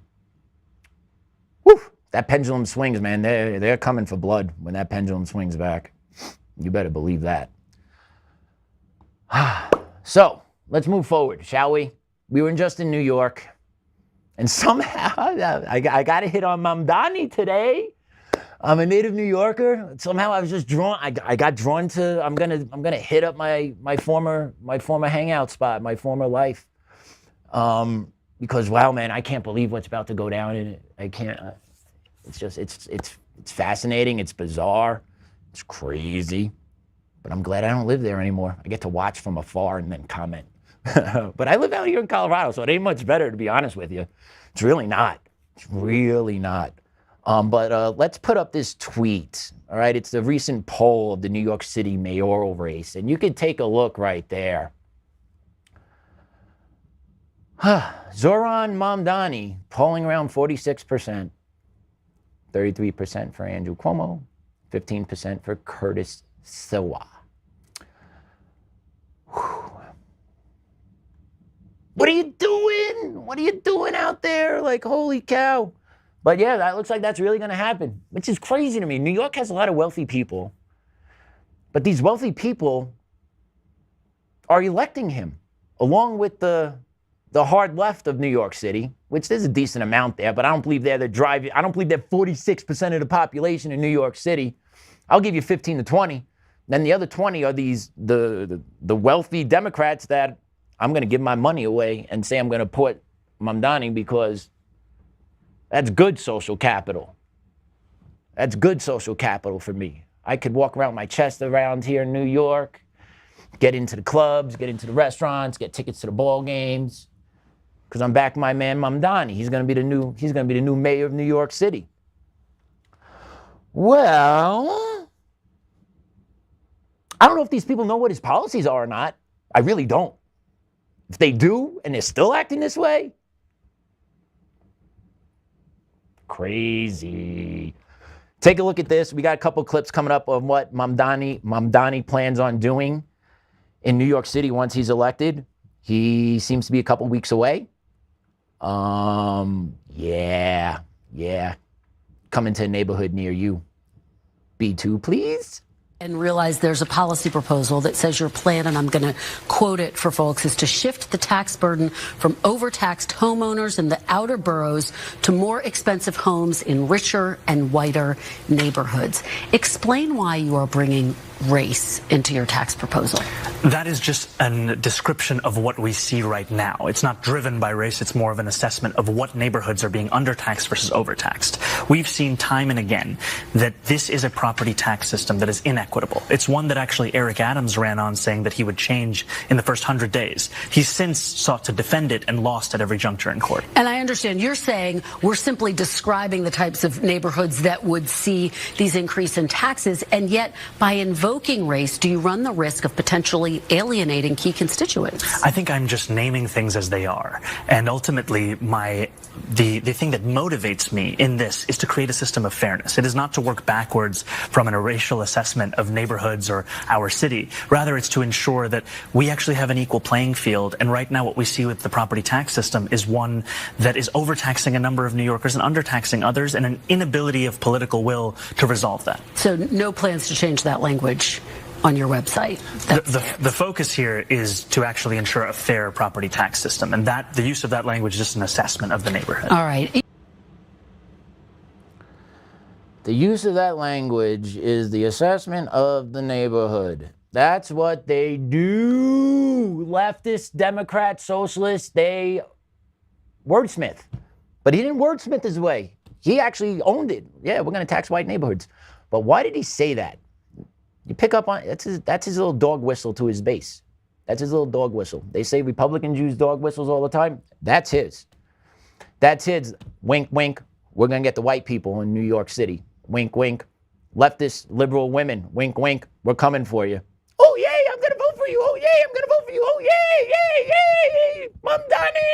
D: pendulum swings, man. They're coming for blood when that pendulum swings back. You better believe that. So, let's move forward, shall we? We were just in New York, and somehow I got to hit on Mumdani today. I'm a native New Yorker. Somehow I was just drawn. I got drawn to. I'm gonna hit up my former hangout spot, my former life, because wow, man, I can't believe what's about to go down in it. I can't. It's fascinating. It's bizarre. It's crazy. But I'm glad I don't live there anymore. I get to watch from afar and then comment. But I live out here in Colorado, so it ain't much better, to be honest with you. It's really not. It's really not. But let's put up this tweet, all right? It's the recent poll of the New York City mayoral race, and you can take a look right there. Zohran Mumdani polling around 46%, 33% for Andrew Cuomo, 15% for Curtis Sliwa. What are you doing? What are you doing out there? Holy cow. But yeah, that looks like that's really going to happen, which is crazy to me. New York has a lot of wealthy people, but these wealthy people are electing him, along with the hard left of New York City, which there's a decent amount there, but I don't believe they're 46% of the population in New York City. I'll give you 15 to 20. Then the other 20 are the wealthy Democrats that I'm going to give my money away and say I'm going to put Mumdani because that's good social capital. That's good social capital for me. I could walk around my chest around here in New York, get into the clubs, get into the restaurants, get tickets to the ball games, because I'm backing my man Mumdani. He's going to be the new mayor of New York City. Well, I don't know if these people know what his policies are or not. I really don't. If they do and they're still acting this way, crazy. Take a look at this. We got a couple clips coming up of what Mumdani plans on doing in New York City once he's elected. He seems to be a couple weeks away. Yeah. Coming to a neighborhood near you. B2, please.
M: And realize there's a policy proposal that says your plan, and I'm going to quote it for folks, is to shift the tax burden from overtaxed homeowners in the outer boroughs to more expensive homes in richer and whiter neighborhoods. Explain why you are bringing race into your tax proposal.
N: That is just a description of what we see right now. It's not driven by race. It's more of an assessment of what neighborhoods are being undertaxed versus overtaxed. We've seen time and again that this is a property tax system that is inequitable. It's one that actually Eric Adams ran on, saying that he would change in the first 100 days. He's since sought to defend it and lost at every juncture in court.
M: And I understand you're saying we're simply describing the types of neighborhoods that would see these increase in taxes, and yet by invoking race, do you run the risk of potentially alienating key constituents?
N: I think I'm just naming things as they are. And ultimately, the thing that motivates me in this is to create a system of fairness. It is not to work backwards from a racial assessment of neighborhoods or our city. Rather, it's to ensure that we actually have an equal playing field. And right now, what we see with the property tax system is one that is overtaxing a number of New Yorkers and undertaxing others, and an inability of political will to resolve that.
M: So no plans to change that language on your website?
N: The focus here is to actually ensure a fair property tax system, and that the use of that language is just an assessment of the neighborhood.
M: All right.
D: The use of that language is the assessment of the neighborhood. That's what they do. Leftists, Democrats, socialists, they wordsmith. But he didn't wordsmith his way. He actually owned it. Yeah, we're going to tax white neighborhoods. But why did he say that? You pick up on that's his little dog whistle to his base. That's his little dog whistle. They say Republicans use dog whistles all the time. That's his. That's his. Wink, wink. We're going to get the white people in New York City. Wink, wink. Leftist, liberal women. Wink, wink. We're coming for you. Oh, yay, I'm going to vote for you. Oh, yay, I'm going to vote for you. Oh, yay, yay, yay. Mumdani.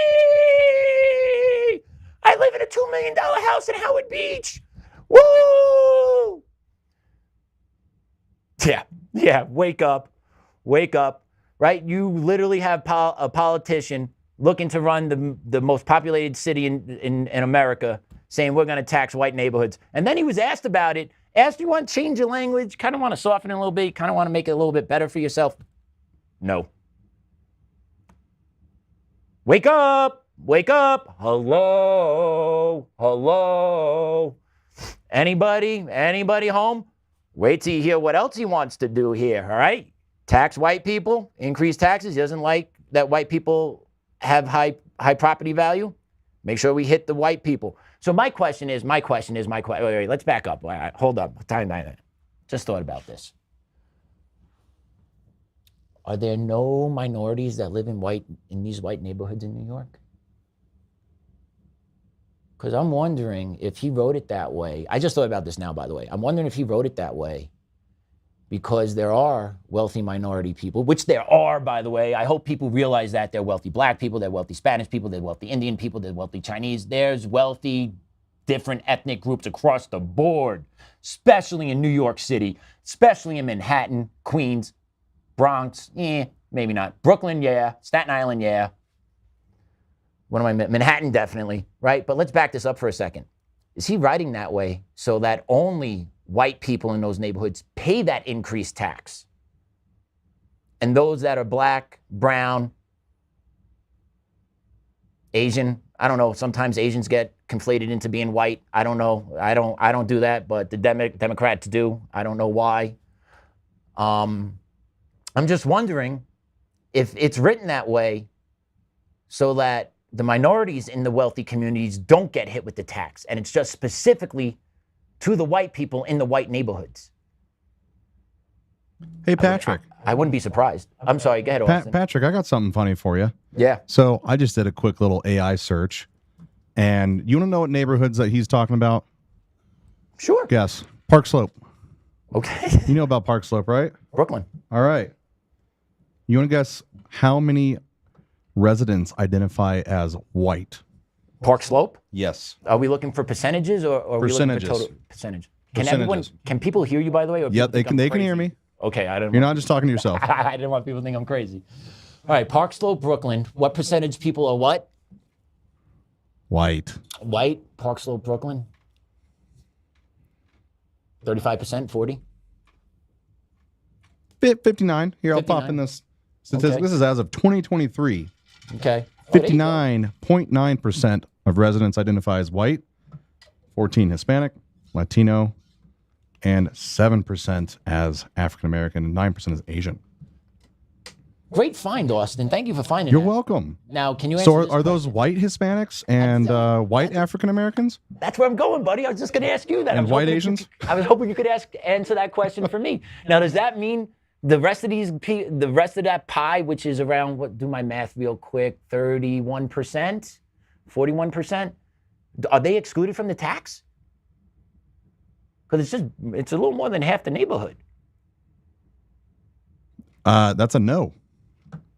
D: I live in a $2 million house in Howard Beach. Woo! Yeah, wake up, right? You literally have a politician looking to run the most populated city in America saying we're going to tax white neighborhoods. And then he was asked about it, asked, you want to change your language, kind of want to soften it a little bit, kind of want to make it a little bit better for yourself? No. Wake up, hello. Anybody home? Wait till you hear what else he wants to do here, all right? Tax white people, increase taxes. He doesn't like that white people have high property value. Make sure we hit the white people. So my question is, wait, let's back up. All right, hold up. Time. Just thought about this. Are there no minorities that live in these white neighborhoods in New York? Because I'm wondering if he wrote it that way. I just thought about this now, by the way. I'm wondering if he wrote it that way because there are wealthy minority people, which there are, by the way. I hope people realize that. There are wealthy black people, there are wealthy Spanish people, there are wealthy Indian people, there are wealthy Chinese. There's wealthy different ethnic groups across the board, especially in New York City, especially in Manhattan, Queens, Bronx, maybe not. Brooklyn, yeah. Staten Island, yeah. Manhattan, definitely, right? But let's back this up for a second. Is he writing that way so that only white people in those neighborhoods pay that increased tax? And those that are black, brown, Asian, I don't know, sometimes Asians get conflated into being white. I don't know. I don't do that, but the Democrats do. I don't know why. I'm just wondering if it's written that way so that the minorities in the wealthy communities don't get hit with the tax. And it's just specifically to the white people in the white neighborhoods.
O: Hey, Patrick.
D: I wouldn't be surprised. I'm sorry, go ahead, Austin.
O: Patrick, I got something funny for you.
D: Yeah.
O: So I just did a quick little AI search. And you want to know what neighborhoods that he's talking about?
D: Sure.
O: Guess. Park Slope.
D: Okay.
O: You know about Park Slope, right?
D: Brooklyn.
O: All right. You want to guess how many residents identify as white?
D: Park Slope?
O: Yes.
D: Are we looking for percentages or are we looking for total percentage? Can people hear you, by the way? Or
O: yep, they can hear me.
D: Okay,
O: You're not just talking to yourself.
D: I didn't want people to think I'm crazy. All right, Park Slope, Brooklyn. What percentage people are what?
O: White.
D: White, Park Slope, Brooklyn. 35%, 40?
O: 59. Here, I'll pop in this statistic.
D: Okay.
O: This is as of 2023.
D: Okay.
O: 59.9% of residents identify as white, 14 Hispanic, Latino, and 7% as African American, and 9% as Asian.
D: Great find, Austin. Thank you for finding
O: You're
D: that.
O: welcome.
D: Now, can you answer
O: So
D: this
O: are those white Hispanics and white African Americans?
D: That's where I'm going, buddy. I was just going to ask you that.
O: And white Asians?
D: I was hoping you could answer that question for me. Now, does that mean the rest of that pie, which is around, do my math real quick, 31%, 41%, are they excluded from the tax? Because it's a little more than half the neighborhood.
O: That's a no.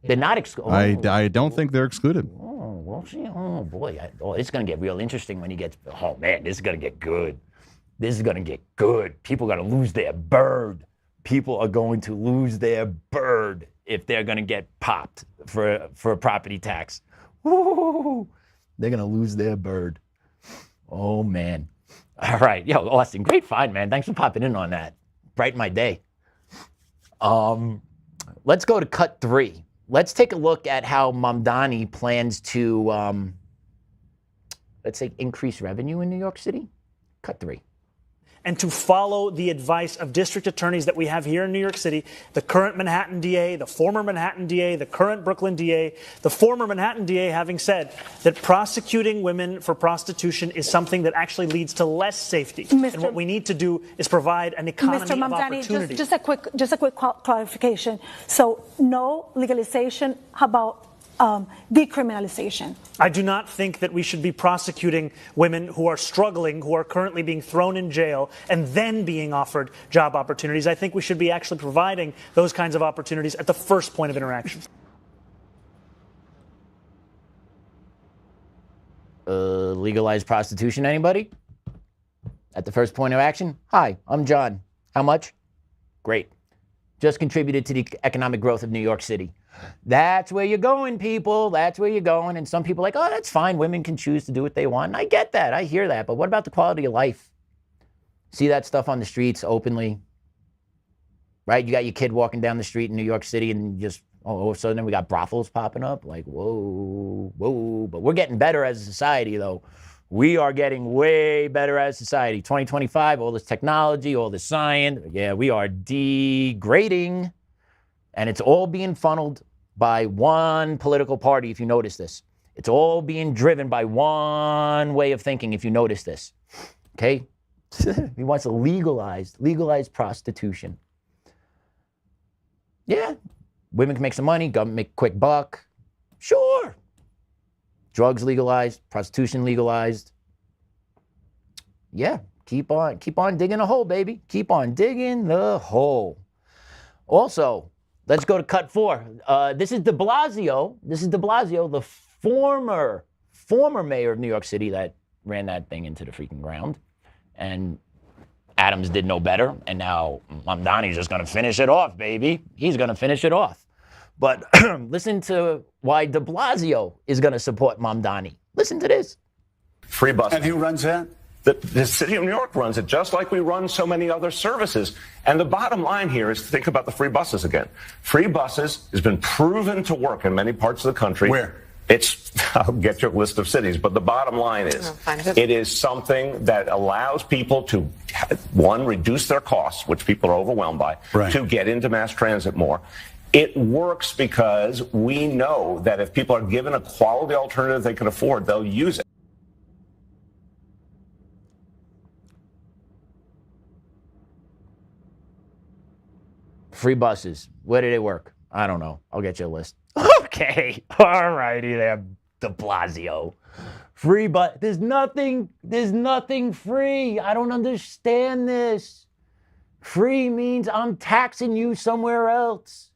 D: They're not excluded.
O: I don't think they're excluded.
D: Oh, well, see, oh boy. It's going to get real interesting when you get, oh man, this is going to get good. This is going to get good. People are going to lose their bird. People are going to lose their bird if they're going to get popped for a property tax. Woo! They're going to lose their bird. Oh, man. All right. Yo, Austin, great find, man. Thanks for popping in on that. Brighten my day. Let's go to cut 3. Let's take a look at how Mumdani plans to, let's say, increase revenue in New York City. Cut 3.
N: And to follow the advice of district attorneys that we have here in New York City, the current Manhattan DA, the former Manhattan DA, the current Brooklyn DA, the former Manhattan DA having said that prosecuting women for prostitution is something that actually leads to less safety. And what we need to do is provide an economy
P: Mr.
N: of opportunity.
P: Just a quick clarification. So no legalization, how about decriminalization?
N: I do not think that we should be prosecuting women who are struggling, who are currently being thrown in jail, and then being offered job opportunities. I think we should be actually providing those kinds of opportunities at the first point of interaction.
D: Legalize prostitution, anybody? At the first point of action? Hi, I'm John. How much? Great. Just contributed to the economic growth of New York City. That's where you're going, people. That's where you're going. And some people are like, oh, that's fine. Women can choose to do what they want. And I get that. I hear that. But what about the quality of life? See that stuff on the streets openly, right? You got your kid walking down the street in New York City and just, all of a sudden we got brothels popping up. Like, whoa, whoa. But we're getting better as a society, though. We are getting way better as a society. 2025, all this technology, all this science. Yeah, we are degrading. And it's all being funneled by one political party, if you notice this. It's all being driven by one way of thinking, if you notice this. Okay? He wants to legalize prostitution. Yeah. Women can make some money, government make a quick buck. Sure. Drugs legalized, prostitution legalized. Yeah. Keep on digging a hole, baby. Keep on digging the hole. Also, let's go to cut 4. This is de Blasio. This is de Blasio, the former mayor of New York City that ran that thing into the freaking ground. And Adams did no better. And now Mumdani's just going to finish it off, baby. He's going to finish it off. But listen to why de Blasio is going to support Mumdani. Listen to this.
Q: Free bus. And who runs that? The city of New York runs it, just like we run so many other services. And the bottom line here is to think about the free buses again. Free buses has been proven to work in many parts of the country.
R: Where?
Q: I'll get you a list of cities, but the bottom line is it is something that allows people to, one, reduce their costs, which people are overwhelmed by, to get into mass transit more. It works because we know that if people are given a quality alternative they can afford, they'll use it.
D: Free buses. Where do they work? I don't know. I'll get you a list. Okay. All righty there, de Blasio. Free bus. There's nothing free. I don't understand this. Free means I'm taxing you somewhere else.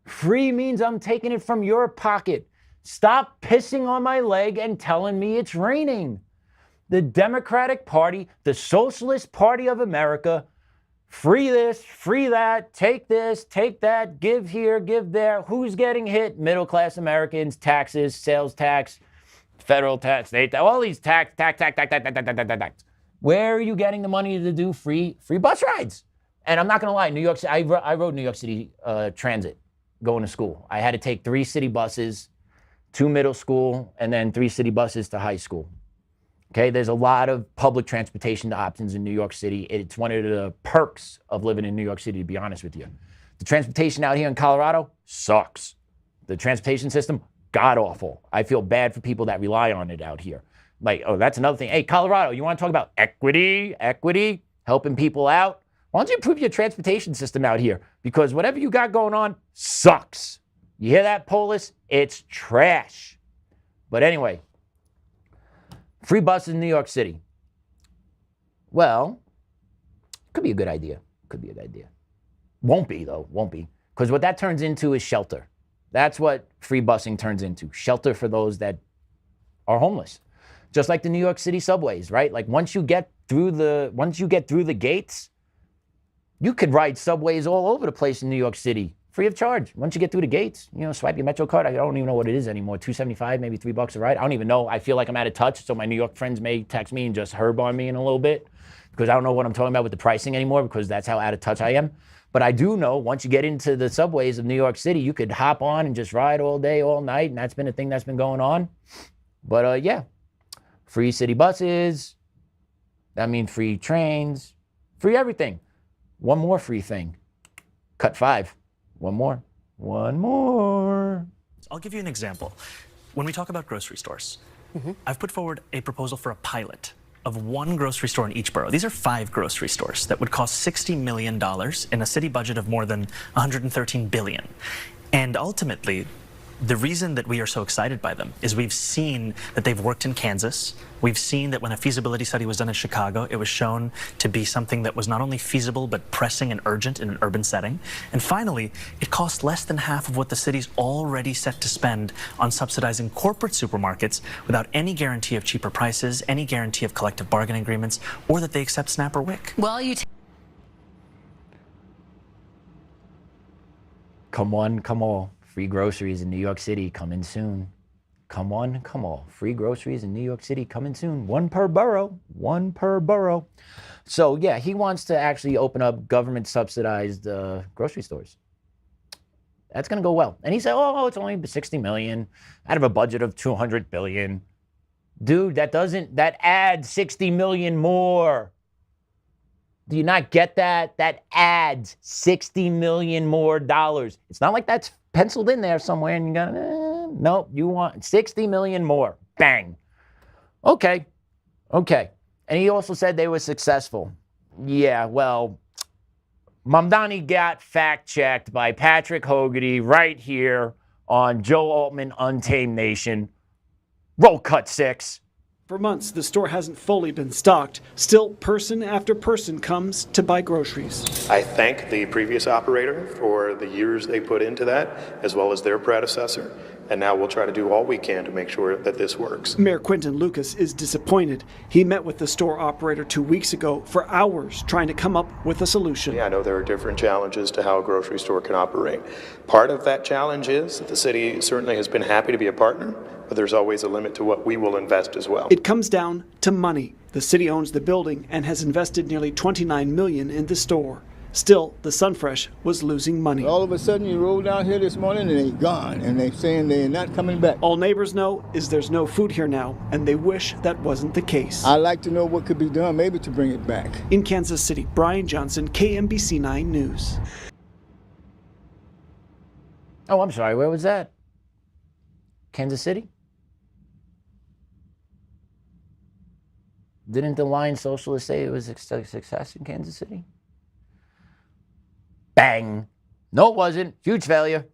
D: Free means I'm taking it from your pocket. Stop pissing on my leg and telling me it's raining. The Democratic Party, the Socialist Party of America, free this, free that, take this, take that, give here, give there. Who's getting hit? Middle-class Americans, taxes, sales tax, federal tax, state tax, all these tax. Where are you getting the money to do free bus rides? And I'm not going to lie, New York City, I rode New York City Transit going to school. I had to take 3 city buses, 2 middle school, and then 3 city buses to high school. Okay, there's a lot of public transportation options in New York City. It's one of the perks of living in New York City, to be honest with you. The transportation out here in Colorado sucks. The transportation system, god-awful. I feel bad for people that rely on it out here. Like, oh, that's another thing. Hey, Colorado, you want to talk about equity, helping people out? Why don't you improve your transportation system out here? Because whatever you got going on sucks. You hear that, Polis? It's trash. But anyway, free buses in New York City. Well, could be a good idea. Could be a good idea. Won't be, though. Won't be. Because what that turns into is shelter. That's what free busing turns into. Shelter for those that are homeless. Just like the New York City subways, right? Like once you get through the gates, you could ride subways all over the place in New York City, free of charge. Once you get through the gates, swipe your Metro card. I don't even know what it is anymore. $2.75, maybe $3 a ride. I don't even know. I feel like I'm out of touch. So my New York friends may text me and just herb on me in a little bit because I don't know what I'm talking about with the pricing anymore because that's how out of touch I am. But I do know once you get into the subways of New York City, you could hop on and just ride all day, all night. And that's been a thing that's been going on. But yeah, free city buses. That means free trains, free everything. One more free thing. Cut 5. One more.
N: I'll give you an example. When we talk about grocery stores, I've put forward a proposal for a pilot of 1 grocery store in each borough. These are 5 grocery stores that would cost $60 million in a city budget of more than $113 billion. And ultimately, the reason that we are so excited by them is we've seen that they've worked in Kansas. We've seen that when a feasibility study was done in Chicago, it was shown to be something that was not only feasible, but pressing and urgent in an urban setting. And finally, it costs less than half of what the city's already set to spend on subsidizing corporate supermarkets without any guarantee of cheaper prices, any guarantee of collective bargaining agreements, or that they accept SNAP or WIC.
M: Well,
D: Come on. Free groceries in New York City coming soon. Come on. Free groceries in New York City coming soon. 1 per borough. So yeah, he wants to actually open up government subsidized grocery stores. That's going to go well. And he said, oh, it's only 60 million out of a budget of 200 billion. Dude, that adds 60 million more. Do you not get that? That adds $60 million more dollars. It's not like that's penciled in there somewhere and you got, nope, you want 60 million more. Bang. Okay. And he also said they were successful. Yeah, well, Mumdani got fact-checked by Patrick Hogarty right here on Joe Oltmann, Untamed Nation. Roll cut 6.
R: For months, the store hasn't fully been stocked. Still, person after person comes to buy groceries.
S: I thank the previous operator for the years they put into that, as well as their predecessor. And now we'll try to do all we can to make sure that this works.
R: Mayor Quinton Lucas is disappointed. He met with the store operator 2 weeks ago for hours trying to come up with a solution.
S: Yeah, I know there are different challenges to how a grocery store can operate. Part of that challenge is that the city certainly has been happy to be a partner, but there's always a limit to what we will invest as well.
R: It comes down to money. The city owns the building and has invested nearly $29 million in the store. Still, the Sunfresh was losing money.
T: All of a sudden, you roll down here this morning and they're gone, and they're saying they're not coming back.
R: All neighbors know is there's no food here now, and they wish that wasn't the case.
T: I'd like to know what could be done, maybe to bring it back.
R: In Kansas City, Brian Johnson, KMBC 9 News.
D: Oh, I'm sorry. Where was that? Kansas City? Didn't the Lion Socialist say it was a success in Kansas City? Bang. No, it wasn't. Huge failure.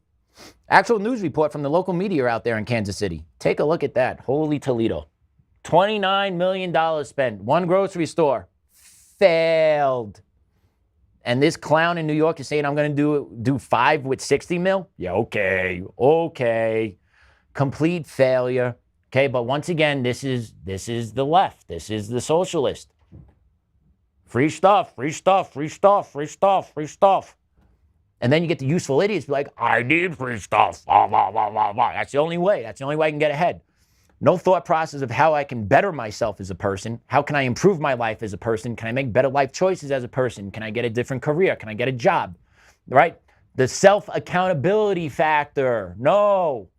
D: Actual news report from the local media out there in Kansas City. Take a look at that. Holy Toledo. $29 million spent. One grocery store. Failed. And this clown in New York is saying I'm going to do 5 with 60 mil? Yeah, okay. Complete failure. Okay, but once again, this is the left. This is the socialist. Free stuff. And then you get the useful idiots be like, I need free stuff. Blah, blah, blah, blah, blah. That's the only way. That's the only way I can get ahead. No thought process of how I can better myself as a person. How can I improve my life as a person? Can I make better life choices as a person? Can I get a different career? Can I get a job? Right? The self-accountability factor. No,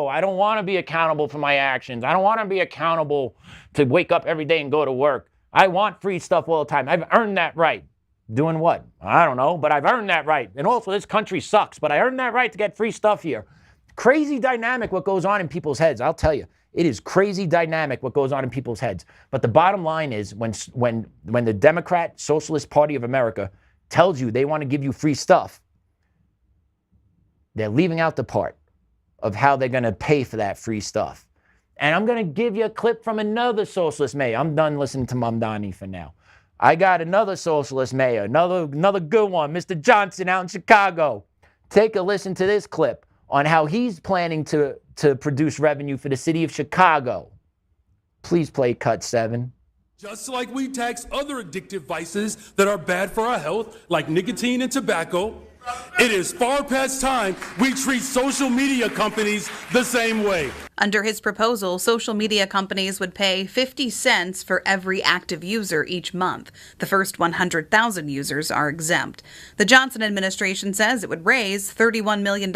D: I don't want to be accountable for my actions. I don't want to be accountable to wake up every day and go to work. I want free stuff all the time. I've earned that right. Doing what? I don't know, but I've earned that right. And also, this country sucks, but I earned that right to get free stuff here. Crazy dynamic what goes on in people's heads, I'll tell you. It is crazy dynamic what goes on in people's heads. But the bottom line is when the Democrat Socialist Party of America tells you they want to give you free stuff, they're leaving out the part of how they're going to pay for that free stuff. And I'm going to give you a clip from another socialist mayor. I'm done listening to Mumdani for now. I got another socialist mayor, another good one, Mr. Johnson out in Chicago. Take a listen to this clip on how he's planning to produce revenue for the city of Chicago. Please play cut 7.
G: Just like we tax other addictive vices that are bad for our health, like nicotine and tobacco, it is far past time we treat social media companies the same way.
U: Under his proposal, social media companies would pay 50 cents for every active user each month. The first 100,000 users are exempt. The Johnson administration says it would raise $31 million,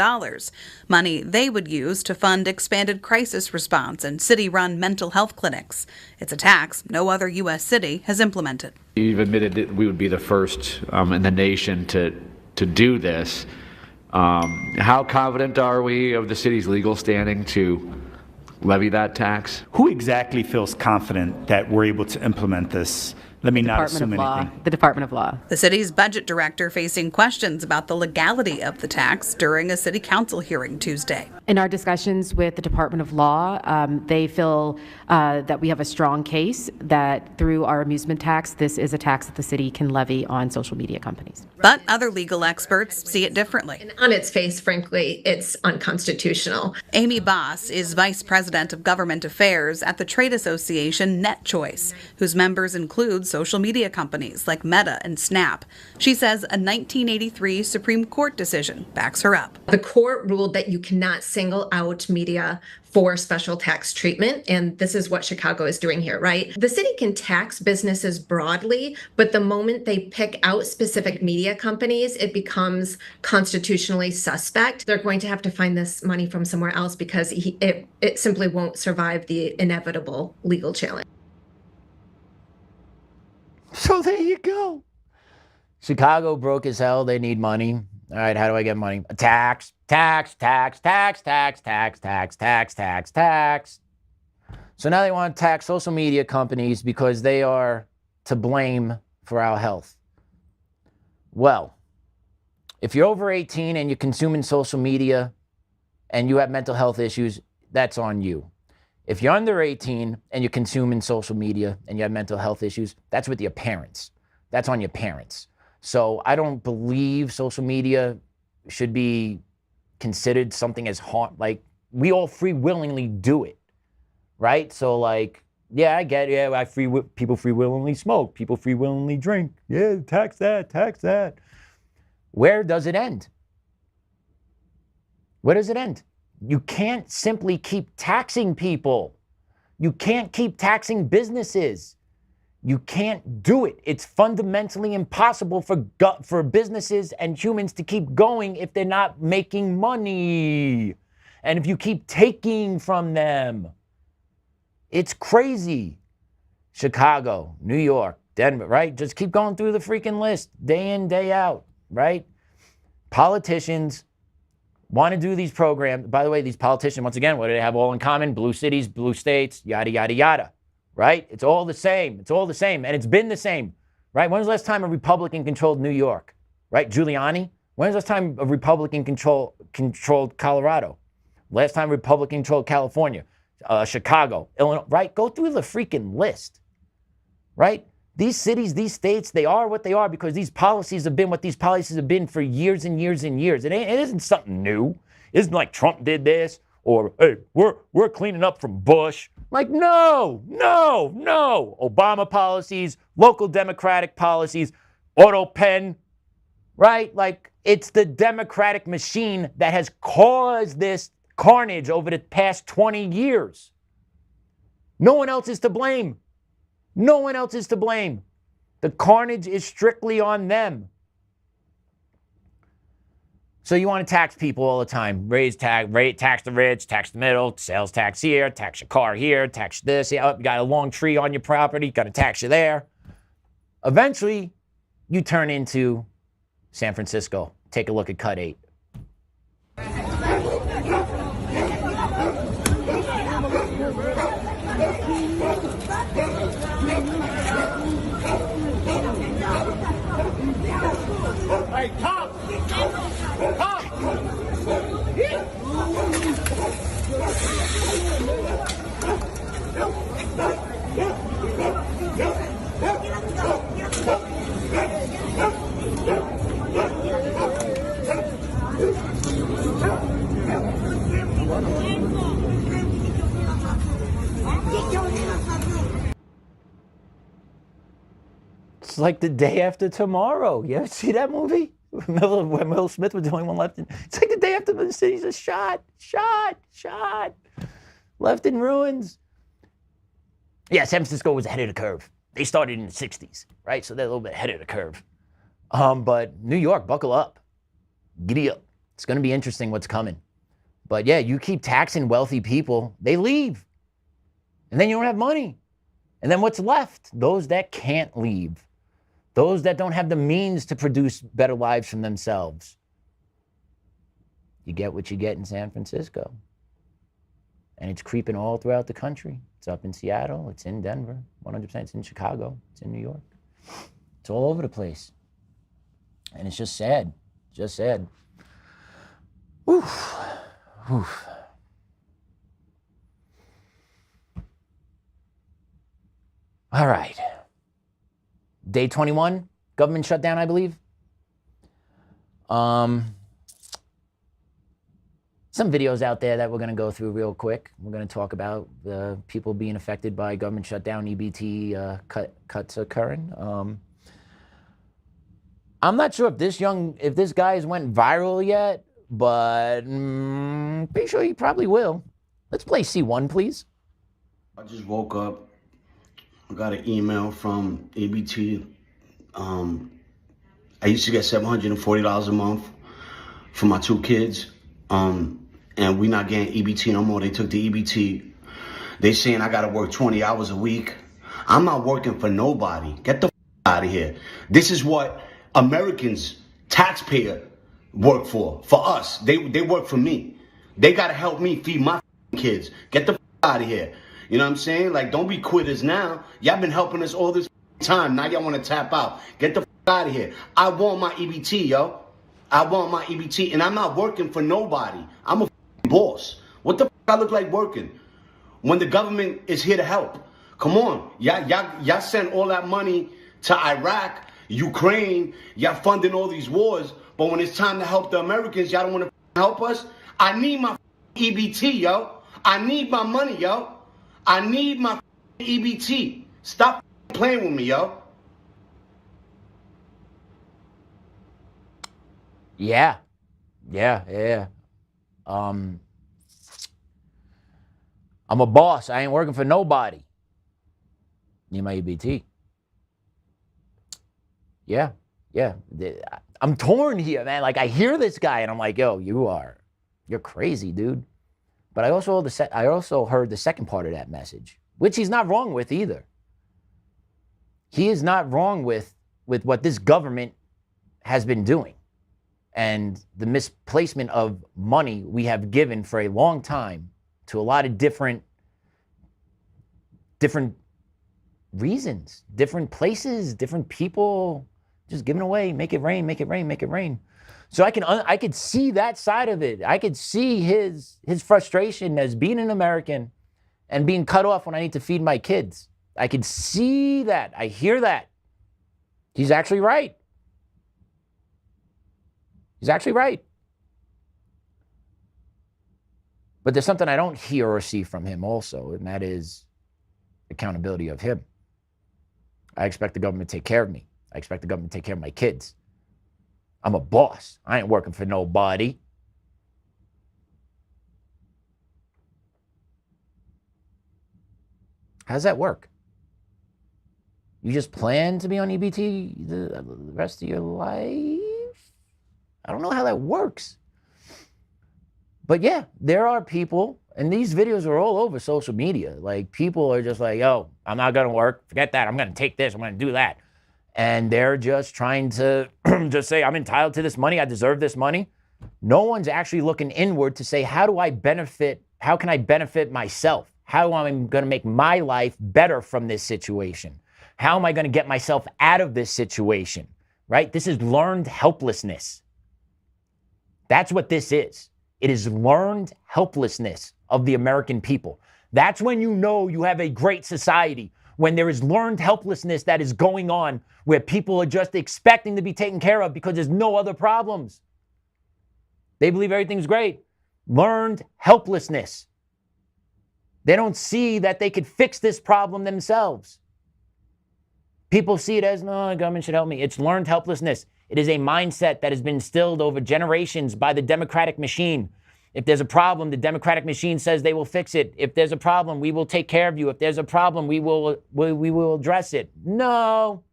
U: money they would use to fund expanded crisis response and city-run mental health clinics. It's a tax no other U.S. city has implemented.
V: You've admitted that we would be the first in the nation to do this. How confident are we of the city's legal standing to levy that tax?
W: Who exactly feels confident that we're able to implement this? Let me not assume anything.
X: The Department of Law.
U: The city's budget director facing questions about the legality of the tax during a city council hearing Tuesday.
X: In our discussions with the Department of Law, they feel that we have a strong case that through our amusement tax, this is a tax that the city can levy on social media companies.
U: But other legal experts see it differently.
Y: And on its face, frankly, it's unconstitutional.
U: Amy Boss is vice president of government affairs at the trade association NetChoice, whose members include social media companies like Meta and Snap. She says a 1983 Supreme Court decision backs her up.
Y: The court ruled that you cannot single out media for special tax treatment, and this is what Chicago is doing here, right? The city can tax businesses broadly, but the moment they pick out specific media companies, it becomes constitutionally suspect. They're going to have to find this money from somewhere else because it simply won't survive the inevitable legal challenge.
D: So there you go. Chicago broke as hell. They need money. All right, how do I get money? Tax. So now they want to tax social media companies because they are to blame for our health. Well, if you're over 18 and you're consuming social media and you have mental health issues, that's on you. If you're under 18 and you're consuming social media and you have mental health issues, that's with your parents. That's on your parents. So I don't believe social media should be considered something as like we all free willingly do it, right? So like, yeah, I get it. Yeah, people free willingly smoke. People free willingly drink. Yeah, tax that. Where does it end? Where does it end? You can't simply keep taxing people. You can't keep taxing businesses. You can't do it. It's fundamentally impossible for businesses and humans to keep going if they're not making money. And if you keep taking from them, it's crazy. Chicago, New York, Denver, right? Just keep going through the freaking list, day in, day out, right? Politicians want to do these programs. By the way, these politicians, once again, what do they have all in common? Blue cities, blue states, yada, yada, yada, right? It's all the same. It's all the same. And it's been the same, right? When was the last time a Republican controlled New York, right? Giuliani. When was the last time a Republican controlled Colorado? Last time a Republican controlled California, Chicago, Illinois, right? Go through the freaking list, right? These cities, these states, they are what they are because these policies have been what these policies have been for years and years and years. It isn't something new. It isn't like Trump did this or, hey, we're cleaning up from Bush. Like, no. Obama policies, local Democratic policies, auto pen, right? Like, it's the Democratic machine that has caused this carnage over the past 20 years. No one else is to blame. No one else is to blame. The carnage is strictly on them. So you want to tax people all the time. Tax the rich, tax the middle, sales tax here, tax your car here, tax this. You got a long tree on your property, got to tax you there. Eventually, you turn into San Francisco. Take a look at Cut 8.
A: Hey, cop! Cop!
D: It's like the day after tomorrow. You ever see that movie? When Will Smith was the only one left. It's like the day after the city's a shot. Left in ruins. Yeah, San Francisco was ahead of the curve. They started in the 60s, right? So they're a little bit ahead of the curve. But New York, buckle up. Giddy up. It's going to be interesting what's coming. But yeah, you keep taxing wealthy people, they leave. And then you don't have money. And then what's left? Those that can't leave. Those that don't have the means to produce better lives for themselves. You get what you get in San Francisco. And it's creeping all throughout the country. It's up in Seattle. It's in Denver. 100% it's in Chicago. It's in New York. It's all over the place. And it's just sad. Just sad. Oof. Oof. All right. Day 21, government shutdown, I believe. Some videos out there that we're going to go through real quick. We're going to talk about the people being affected by government shutdown, EBT cuts occurring. I'm not sure if this guy's went viral yet, but pretty sure he probably will. Let's play C1, please.
B: I just woke up. I got an email from EBT. I used to get $740 a month for my 2 kids. And we not getting EBT no more. They took the EBT. They saying I gotta work 20 hours a week. I'm not working for nobody. Get the out of here. This is what Americans, taxpayer, work for us. They work for me. They gotta help me feed my kids. Get the out of here. You know what I'm saying? Like, don't be quitters now. Y'all been helping us all this time. Now y'all want to tap out. Get the out of here. I want my EBT, yo. I want my EBT, and I'm not working for nobody. I'm a boss. What the I look like working when the government is here to help? Come on. Y'all send all that money to Iraq, Ukraine. Y'all funding all these wars. But when it's time to help the Americans, y'all don't want to help us? I need my EBT, yo. I need my money, yo. I need my EBT. Stop playing with me, yo.
D: Yeah. I'm a boss. I ain't working for nobody. Need my EBT. Yeah. I'm torn here, man. Like, I hear this guy and I'm like, yo, you're crazy, dude. But I also heard the second part of that message, which he's not wrong with either. He is not wrong with what this government has been doing. and the misplacement of money we have given for a long time to a lot of different reasons, different places, different people, just giving away, make it rain, make it rain, make it rain. So I could see that side of it. I could see his frustration as being an American and being cut off when I need to feed my kids. I could see that. I hear that. He's actually right. He's actually right. But there's something I don't hear or see from him also, and that is accountability of him. I expect the government to take care of me. I expect the government to take care of my kids. I'm a boss. I ain't working for nobody. How does that work? You just plan to be on EBT the rest of your life? I don't know how that works. But yeah, there are people, and these videos are all over social media. Like, people are just like, yo, I'm not going to work. Forget that. I'm going to take this. I'm going to do that. And they're just trying to just say, I'm entitled to this money. I deserve this money. No one's actually looking inward to say, how do I benefit? How can I benefit myself? How am I going to make my life better from this situation? How am I going to get myself out of this situation? Right? This is learned helplessness. That's what this is. It is learned helplessness of the American people. That's when you know you have a great society, when there is learned helplessness that is going on, where people are just expecting to be taken care of because there's no other problems. They believe everything's great. Learned helplessness. They don't see that they could fix this problem themselves. People see it as, no, the government should help me. It's learned helplessness. It is a mindset that has been instilled over generations by the democratic machine. If there's a problem, the democratic machine says they will fix it. If there's a problem, we will take care of you. If there's a problem, we will address it. No.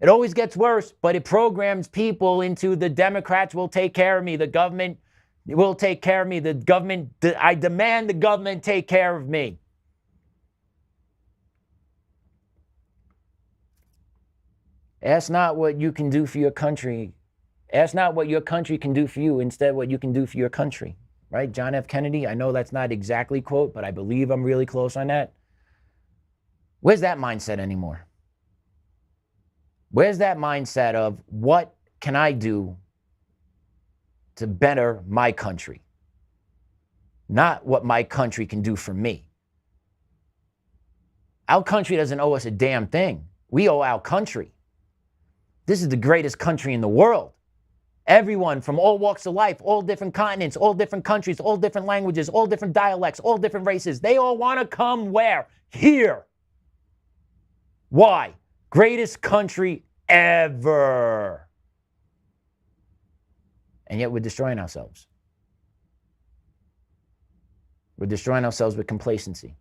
D: It always gets worse, but it programs people into the Democrats will take care of me. The government will take care of me. The government, I demand the government take care of me. Ask not what you can do for your country. Ask not what your country can do for you. Instead, what you can do for your country. Right? John F. Kennedy. I know that's not exactly quote, but I believe I'm really close on that. Where's that mindset anymore? Where's that mindset of what can I do to better my country? Not what my country can do for me. Our country doesn't owe us a damn thing. We owe our country. This is the greatest country in the world. Everyone from all walks of life, all different continents, all different countries, all different languages, all different dialects, all different races, they all want to come where? Here. Why? Greatest country ever. And yet we're destroying ourselves. We're destroying ourselves with complacency.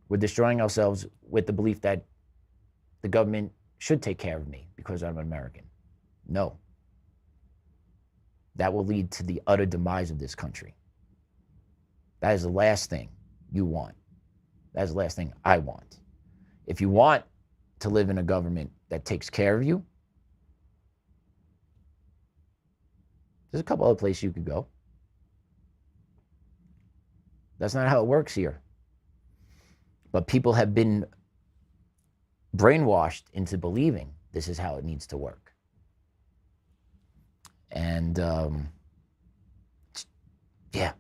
D: We're destroying ourselves with the belief that the government should take care of me because I'm an American. No. That will lead to the utter demise of this country. That is the last thing you want. That is the last thing I want. If you want to live in a government that takes care of you, there's a couple other places you could go. That's not how it works here. But people have been brainwashed into believing this is how it needs to work. And yeah.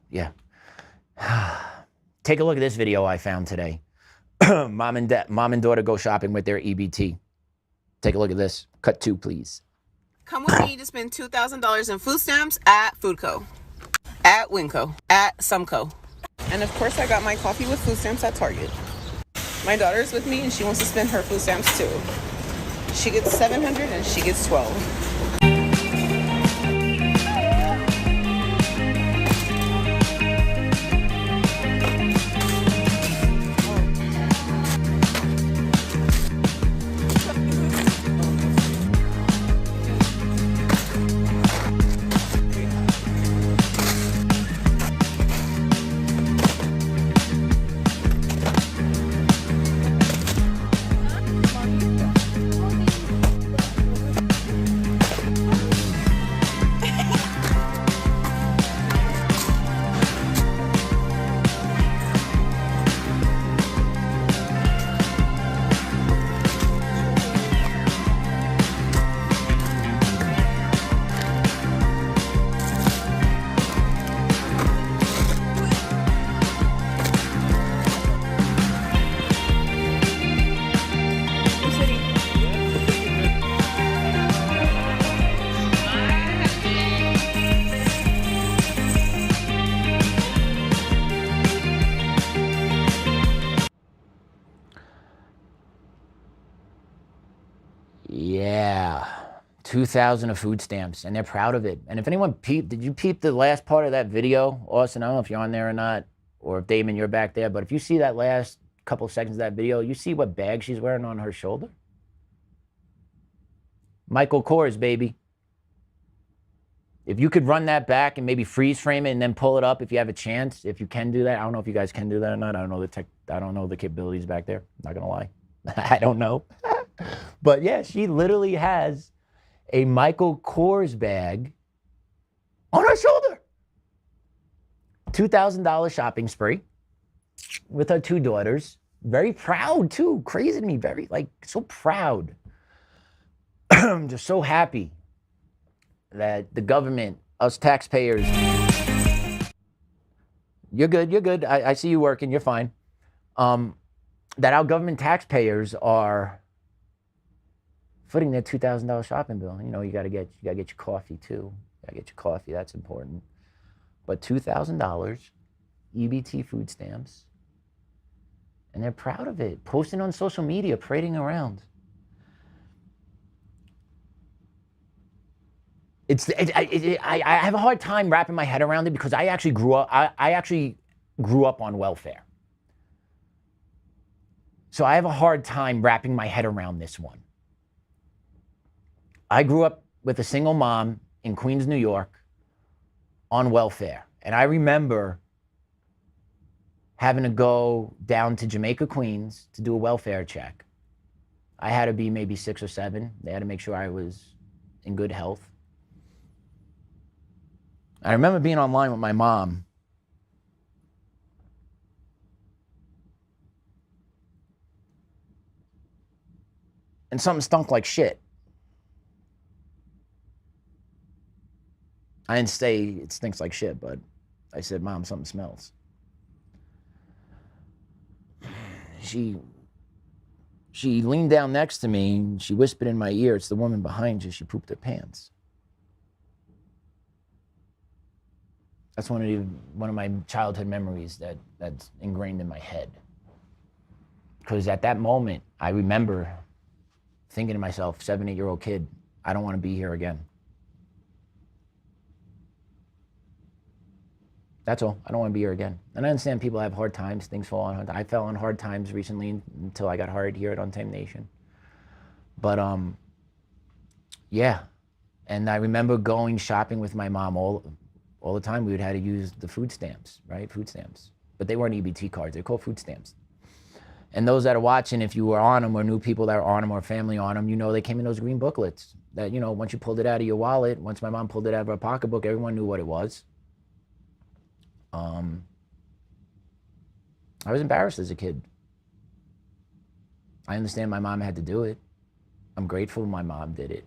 D: Take a look at this video I found today. Mom and daughter go shopping with their EBT. Take a look at this. Cut 2, please.
C: Come with me to spend $2,000 in food stamps at Foodco, at Winco, at Sumco. And of course I got my coffee with food stamps at Target. My daughter's with me and she wants to spend her food stamps too. She gets 700 and she gets 12.
D: 2,000 of food stamps, and they're proud of it. And if anyone peeped, did you peep the last part of that video, Austin? I don't know if you're on there or not, or if Damon, you're back there, but if you see that last couple seconds of that video, you see what bag she's wearing on her shoulder? Michael Kors, baby. If you could run that back and maybe freeze frame it and then pull it up if you have a chance, if you can do that. I don't know if you guys can do that or not. I don't know the capabilities back there. I'm not gonna lie. I don't know. But yeah, she literally has a Michael Kors bag on her shoulder. $2,000 shopping spree with her 2 daughters. Very proud too. Crazy to me. Very, like, so proud. I'm just so happy that the government, us taxpayers, you're good. I see you working. You're fine. That our government taxpayers are footing their $2,000 shopping bill. You know, you gotta get your coffee too. You gotta get your coffee. That's important. But $2,000 EBT food stamps, and they're proud of it. Posting on social media, parading around. I have a hard time wrapping my head around it because I actually grew up on welfare. So I have a hard time wrapping my head around this one. I grew up with a single mom in Queens, New York, on welfare. And I remember having to go down to Jamaica, Queens to do a welfare check. I had to be maybe 6 or 7. They had to make sure I was in good health. I remember being online with my mom. And something stunk like shit. I didn't say it stinks like shit, but I said, Mom, something smells. She leaned down next to me and she whispered in my ear, it's the woman behind you, she pooped her pants. That's one of my childhood memories that's ingrained in my head. Because at that moment, I remember thinking to myself, 7, 8-year-old kid, I don't want to be here again. That's all. I don't want to be here again. And I understand people have hard times, things fall on hard times. I fell on hard times recently until I got hired here at Untamed Nation. But yeah. And I remember going shopping with my mom all the time. We would have to use the food stamps, right? Food stamps. But they weren't EBT cards. They're called food stamps. And those that are watching, if you were on them or knew people that were on them or family on them, you know they came in those green booklets that, you know, once you pulled it out of your wallet, once my mom pulled it out of her pocketbook, everyone knew what it was. I was embarrassed as a kid. I understand my mom had to do it. I'm grateful my mom did it.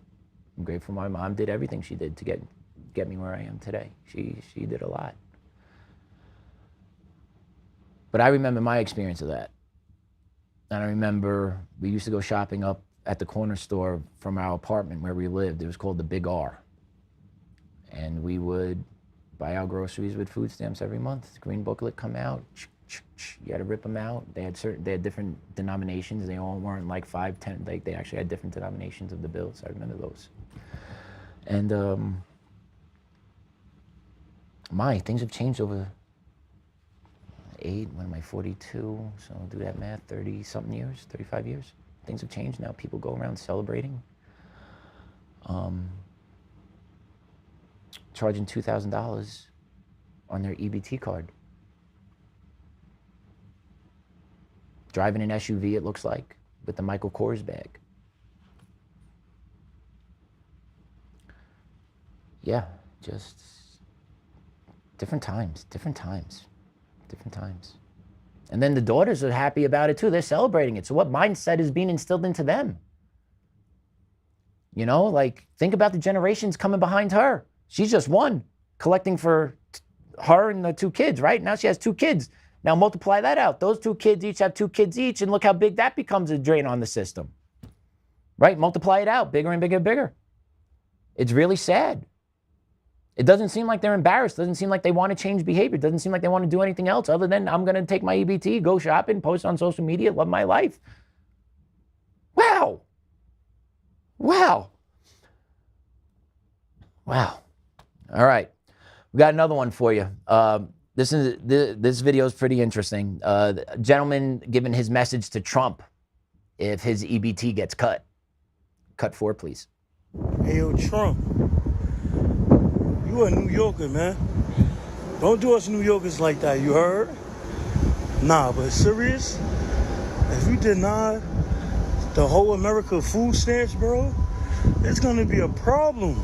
D: I'm grateful my mom did everything she did to get me where I am today. She did a lot. But I remember my experience of that. And I remember we used to go shopping up at the corner store from our apartment where we lived. It was called the Big R. And we would buy our groceries with food stamps every month. The green booklet come out. You had to rip them out. They had different denominations. They all weren't like 5, 10. Like they actually had different denominations of the bills. I remember those. And things have changed over 8. When am I 42? So do that math. 30-something years, 35 years. Things have changed now. People go around celebrating. Charging $2,000 on their EBT card. Driving an SUV, it looks like, with the Michael Kors bag. Yeah, just different times. And then the daughters are happy about it too. They're celebrating it. So what mindset is being instilled into them? You know, like, think about the generations coming behind her. She's just one, collecting for her and the 2 kids, right? Now she has 2 kids. Now multiply that out. Those 2 kids each have 2 kids each, and look how big that becomes a drain on the system. Right? Multiply it out, bigger and bigger and bigger. It's really sad. It doesn't seem like they're embarrassed. It doesn't seem like they want to change behavior. It doesn't seem like they want to do anything else other than, I'm going to take my EBT, go shopping, post on social media, love my life. Wow. Wow. All right. We got another one for you. This video is pretty interesting. A gentleman giving his message to Trump if his EBT gets cut. Cut 4, please.
E: Hey, yo, Trump. You a New Yorker, man. Don't do us New Yorkers like that, you heard? Nah, but serious? If you deny the whole America food stamps, bro, it's gonna be a problem.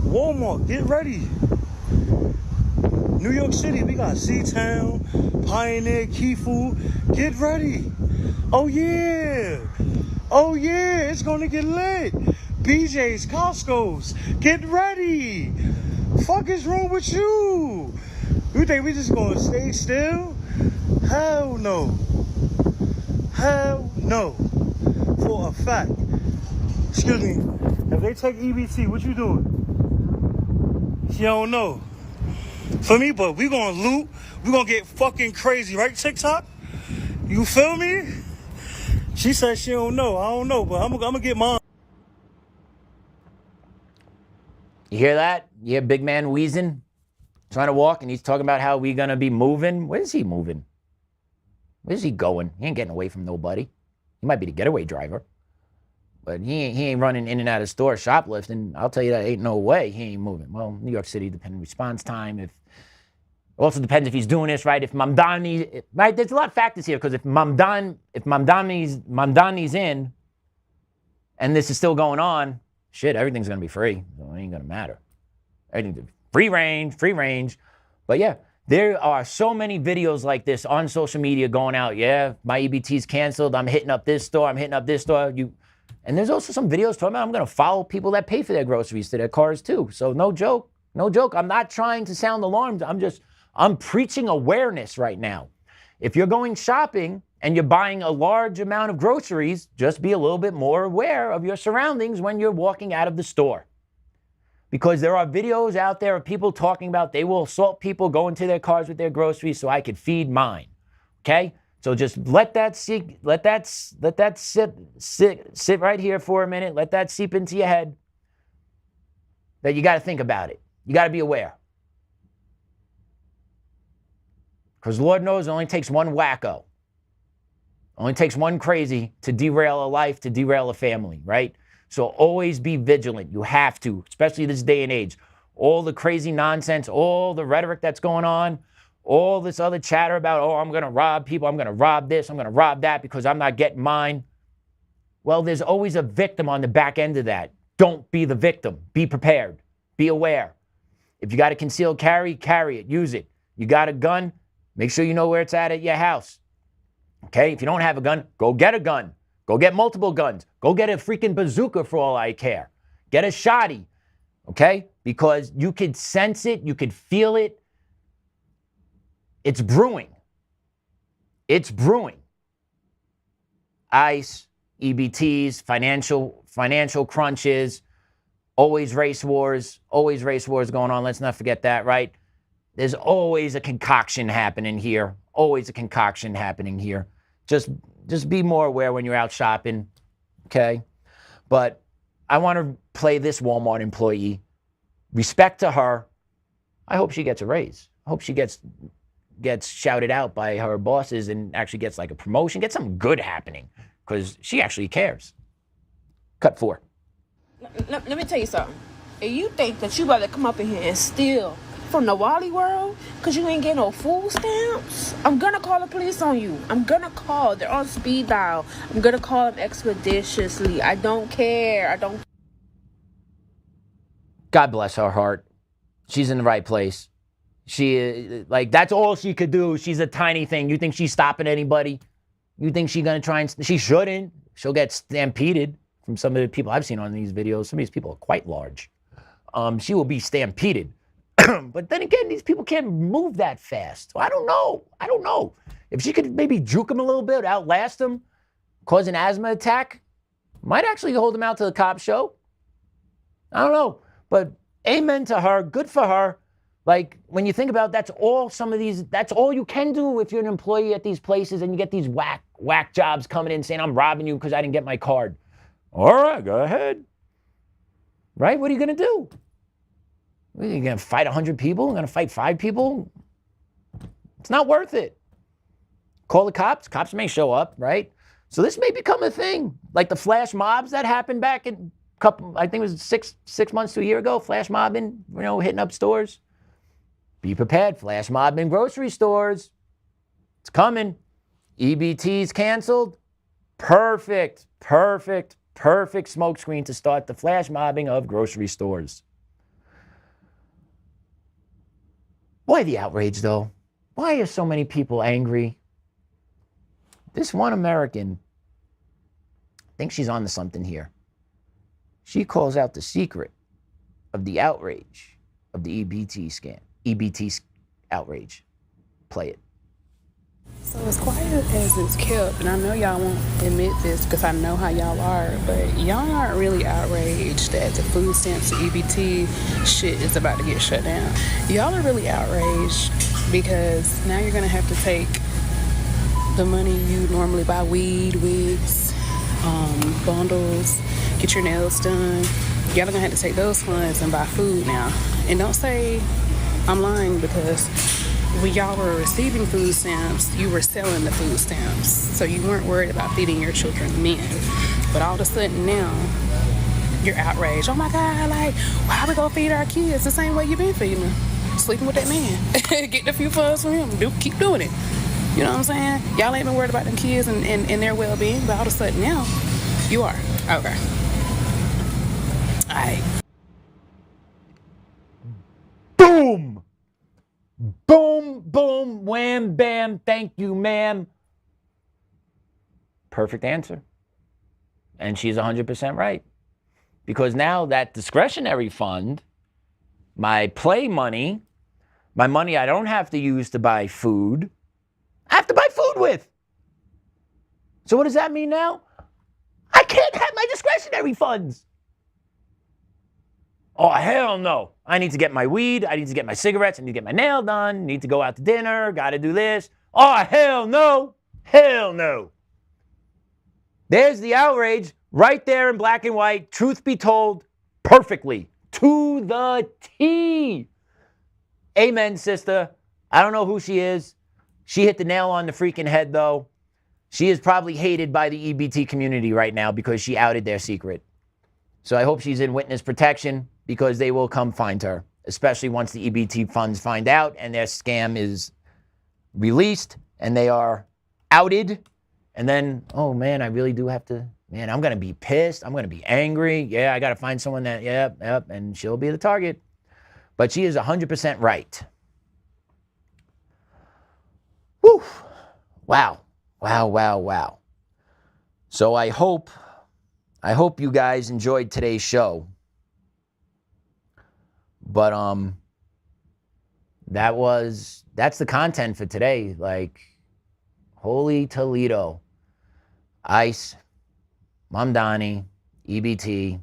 E: Walmart, get ready. New York City, we got C-Town, Pioneer, Key Food. Get ready. Oh yeah, it's gonna get lit. BJ's, Costco's, get ready. Fuck is wrong with you? You think we just gonna stay still? Hell no. Hell no. For a fact. Excuse me. If they take EBT, what you doing? You don't know. For me, but we gonna loot. We gonna get fucking crazy, right, TikTok? You feel me? She said she don't know. I don't know, but I'm gonna get mine.
D: You hear that? You hear big man wheezing, trying to walk, and he's talking about how we gonna be moving. Where is he moving? Where's he going? He ain't getting away from nobody. He might be the getaway driver, but he ain't running in and out of stores shoplifting. I'll tell you that ain't no way he ain't moving. Well, New York City, depending on response time. It also depends if he's doing this, right? If Mumdani, right? There's a lot of factors here, because if Mumdani's in and this is still going on, shit, everything's gonna be free. So it ain't gonna matter. Everything's free range. But yeah, there are so many videos like this on social media going out. Yeah, my EBT's canceled. I'm hitting up this store. And there's also some videos talking about I'm going to follow people that pay for their groceries to their cars too. So no joke. I'm not trying to sound alarmed. I'm preaching awareness right now. If you're going shopping and you're buying a large amount of groceries, just be a little bit more aware of your surroundings when you're walking out of the store. Because there are videos out there of people talking about they will assault people, go into their cars with their groceries so I could feed mine. Okay? So just let that sit right here for a minute. Let that seep into your head. That you got to think about it. You got to be aware. Because Lord knows it only takes one wacko. Only takes one crazy to derail a life, to derail a family, right? So always be vigilant. You have to, especially this day and age. All the crazy nonsense, all the rhetoric that's going on, all this other chatter about, oh, I'm going to rob people, I'm going to rob this, I'm going to rob that because I'm not getting mine. Well, there's always a victim on the back end of that. Don't be the victim. Be prepared. Be aware. If you got a concealed carry, carry it. Use it. You got a gun, make sure you know where it's at your house. Okay? If you don't have a gun, go get a gun. Go get multiple guns. Go get a freaking bazooka for all I care. Get a shotty, okay? Because you could sense it, you could feel it. It's brewing. It's brewing. ICE, EBTs, financial crunches, always race wars going on. Let's not forget that, right? There's always a concoction happening here. Just be more aware when you're out shopping, okay? But I want to play this Walmart employee. Respect to her. I hope she gets a raise. I hope she gets shouted out by her bosses and actually gets like a promotion, get something good happening, because she actually cares. Cut 4.
F: Let me tell you something. If you think that you better come up in here and steal from the Wally world because you ain't getting no food stamps, I'm gonna call the police on you. I'm gonna call. They're on speed dial. I'm gonna call them expeditiously. I don't care.
D: God bless her heart. She's in the right place. That's all she could do. She's a tiny thing. You think she's stopping anybody? You think she's gonna try and... She shouldn't. She'll get stampeded from some of the people I've seen on these videos. Some of these people are quite large. She will be stampeded. But then again, these people can't move that fast. So I don't know. If she could maybe juke them a little bit, outlast them, cause an asthma attack, might actually hold them out to the cop show. I don't know. But amen to her. Good for her. Like, when you think about that's all you can do if you're an employee at these places and you get these whack jobs coming in saying, I'm robbing you because I didn't get my card. All right, go ahead. Right? What are you going to do? What, are you going to fight 100 people? You're going to fight 5 people? It's not worth it. Call the cops. Cops may show up, right? So this may become a thing. Like the flash mobs that happened back in I think it was six months to a year ago, flash mobbing, hitting up stores. Be prepared. Flash mob in grocery stores. It's coming. EBT's canceled. Perfect smokescreen to start the flash mobbing of grocery stores. Why the outrage, though? Why are so many people angry? This one American, I think she's on to something here. She calls out the secret of the outrage of the EBT scam. EBT outrage. Play it.
H: So as quiet as it's kept, and I know y'all won't admit this because I know how y'all are, but y'all aren't really outraged that the food stamps, the EBT shit is about to get shut down. Y'all are really outraged because now you're going to have to take the money you normally buy weed, wigs, bundles, get your nails done. Y'all are going to have to take those funds and buy food now. And don't say I'm lying, because when y'all were receiving food stamps, you were selling the food stamps. So you weren't worried about feeding your children men. But all of a sudden now, you're outraged. Oh my God, like, why we gonna feed our kids the same way you've been feeding them? Sleeping with that man. Getting a few funds from him. Keep doing it. You know what I'm saying? Y'all ain't been worried about them kids and their well-being, but all of a sudden now, you are. Okay. All right.
D: Boom! Boom, boom, wham, bam, thank you, ma'am. Perfect answer. And she's 100% right. Because now that discretionary fund, my play money, my money I don't have to use to buy food, I have to buy food with. So what does that mean now? I can't have my discretionary funds. Oh, hell no. I need to get my weed. I need to get my cigarettes. I need to get my nail done. Need to go out to dinner. Got to do this. Oh, hell no. Hell no. There's the outrage right there in black and white. Truth be told, perfectly. To the T. Amen, sister. I don't know who she is. She hit the nail on the freaking head, though. She is probably hated by the EBT community right now because she outed their secret. So I hope she's in witness protection, because they will come find her, especially once the EBT funds find out and their scam is released and they are outed. And then, oh man, I really do have to, man, I'm going to be pissed. I'm going to be angry. Yeah, I got to find someone that, yep, and she'll be the target. But she is 100% right. Whew. Wow. So I hope you guys enjoyed today's show. But that's the content for today. Like, holy Toledo, ICE, Mumdani, EBT,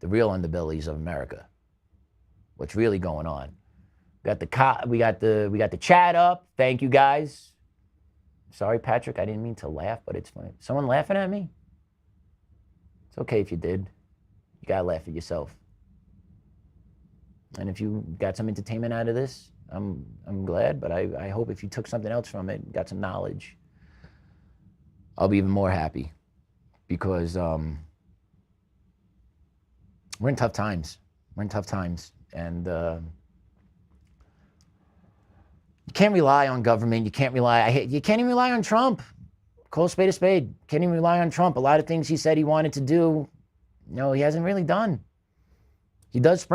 D: the real underbellies of America. What's really going on? We got the chat up. Thank you guys. Sorry, Patrick, I didn't mean to laugh, but it's funny. Someone laughing at me? It's okay if you did. You gotta laugh at yourself. And if you got some entertainment out of this, I'm glad, but I hope if you took something else from it, got some knowledge, I'll be even more happy, because we're in tough times. And you can't rely on government. You can't even rely on Trump. Call a spade a spade. Can't even rely on Trump. A lot of things he said he wanted to do, he hasn't really done. He does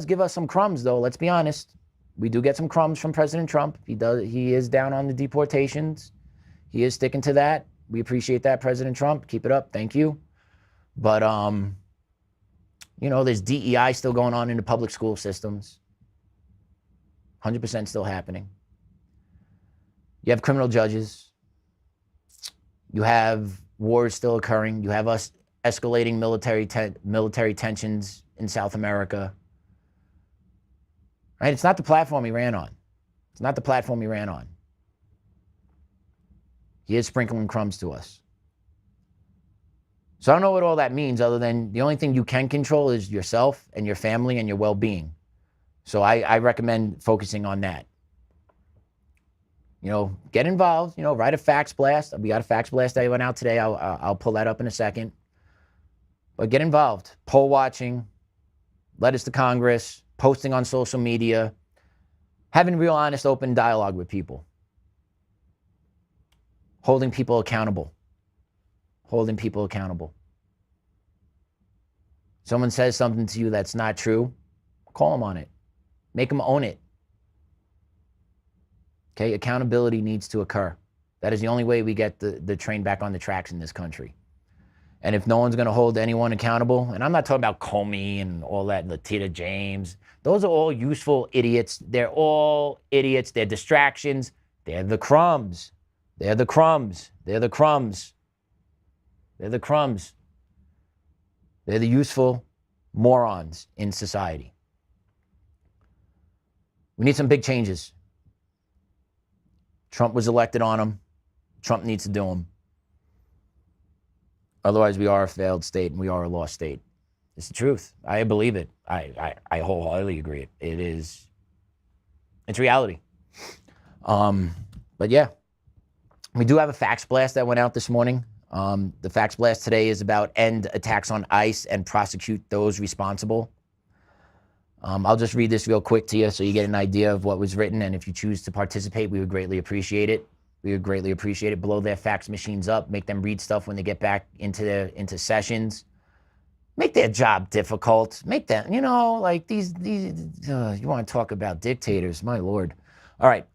D: give us some crumbs, though. Let's be honest. We do get some crumbs from President Trump. He is down on the deportations. He is sticking to that. We appreciate that, President Trump. Keep it up. Thank you. But, there's DEI still going on in the public school systems. 100% still happening. You have criminal judges. You have wars still occurring. You have us escalating military tensions in South America. Right? It's not the platform he ran on. He is sprinkling crumbs to us. So I don't know what all that means, other than the only thing you can control is yourself and your family and your well-being. So I recommend focusing on that. You know, get involved, you know, write a fax blast. We got a fax blast that went out today. I'll pull that up in a second. But get involved. Poll watching, letters to Congress, posting on social media, having real, honest, open dialogue with people. Holding people accountable. Holding people accountable. Someone says something to you that's not true, call them on it. Make them own it. Okay, accountability needs to occur. That is the only way we get the train back on the tracks in this country. And if no one's going to hold anyone accountable, and I'm not talking about Comey and all that, Letitia James, those are all useful idiots. They're all idiots. They're distractions. They're the crumbs. They're the crumbs. They're the crumbs. They're the crumbs. They're the useful morons in society. We need some big changes. Trump was elected on them. Trump needs to do them. Otherwise, we are a failed state and we are a lost state. It's the truth. I believe it. I wholeheartedly agree. It's reality. But yeah, we do have a fax blast that went out this morning. The fax blast today is about end attacks on ICE and prosecute those responsible. I'll just read this real quick to you so you get an idea of what was written, and if you choose to participate, we would greatly appreciate it. We would greatly appreciate it. Blow their fax machines up, make them read stuff when they get back into sessions. Make their job difficult. Make them, you know, like these you want to talk about dictators, my Lord. All right.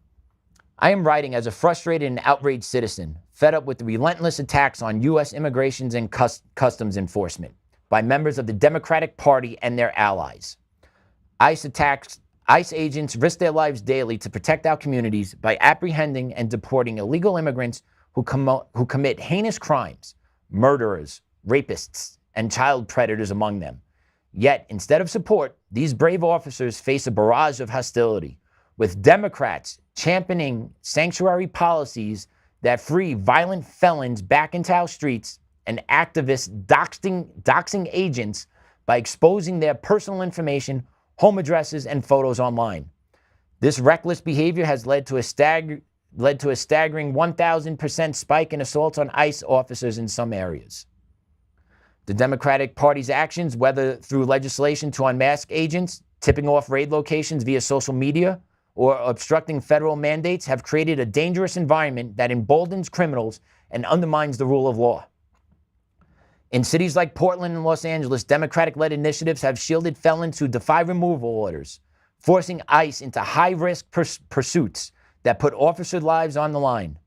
D: I am writing as a frustrated and outraged citizen, fed up with the relentless attacks on U.S. immigrations and customs enforcement by members of the Democratic Party and their allies. ICE agents risk their lives daily to protect our communities by apprehending and deporting illegal immigrants who commit heinous crimes, murderers, rapists, and child predators among them. Yet, instead of support, these brave officers face a barrage of hostility, with Democrats championing sanctuary policies that free violent felons back into our streets and activists doxing agents by exposing their personal information, home addresses, and photos online. This reckless behavior has led to a staggering 1,000% spike in assaults on ICE officers in some areas. The Democratic Party's actions, whether through legislation to unmask agents, tipping off raid locations via social media, or obstructing federal mandates, have created a dangerous environment that emboldens criminals and undermines the rule of law. In cities like Portland and Los Angeles, Democratic-led initiatives have shielded felons who defy removal orders, forcing ICE into high-risk pursuits that put officer lives on the line.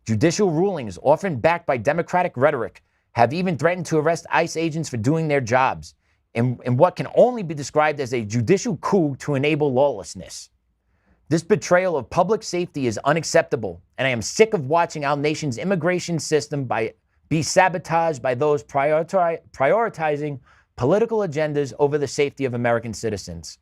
D: Judicial rulings, often backed by Democratic rhetoric, have even threatened to arrest ICE agents for doing their jobs in what can only be described as a judicial coup to enable lawlessness. This betrayal of public safety is unacceptable, and I am sick of watching our nation's immigration system be sabotaged by those prioritizing political agendas over the safety of American citizens.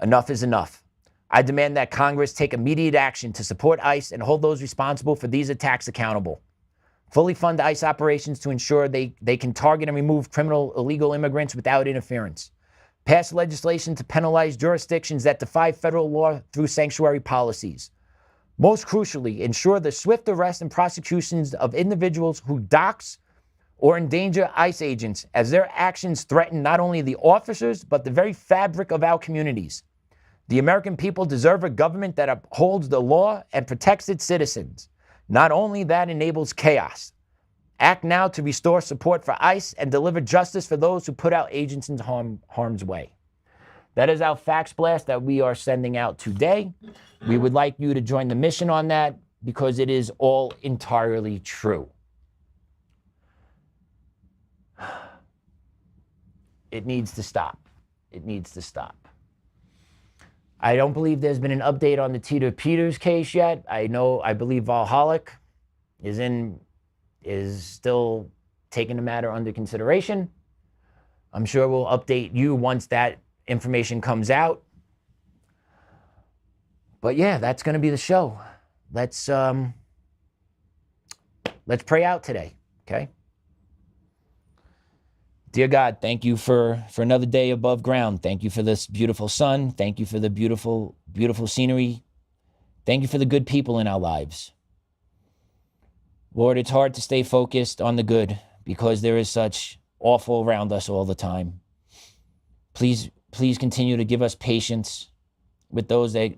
D: Enough is enough. I demand that Congress take immediate action to support ICE and hold those responsible for these attacks accountable. Fully fund ICE operations to ensure they can target and remove criminal illegal immigrants without interference. Pass legislation to penalize jurisdictions that defy federal law through sanctuary policies. Most crucially, ensure the swift arrest and prosecutions of individuals who dox or endanger ICE agents, as their actions threaten not only the officers, but the very fabric of our communities. The American people deserve a government that upholds the law and protects its citizens. Not only that enables chaos. Act now to restore support for ICE and deliver justice for those who put our agents into harm's way. That is our fax blast that we are sending out today. We would like you to join the mission on that because it is all entirely true. It needs to stop. It needs to stop. I don't believe there's been an update on the Tita Peters case yet. I believe Valholic is still taking the matter under consideration. I'm sure we'll update you once that information comes out. But yeah, that's going to be the show. Let's pray out today, okay? Dear God, thank you for another day above ground. Thank you for this beautiful sun. Thank you for the beautiful, beautiful scenery. Thank you for the good people in our lives. Lord, it's hard to stay focused on the good because there is such awful around us all the time. Please continue to give us patience with those that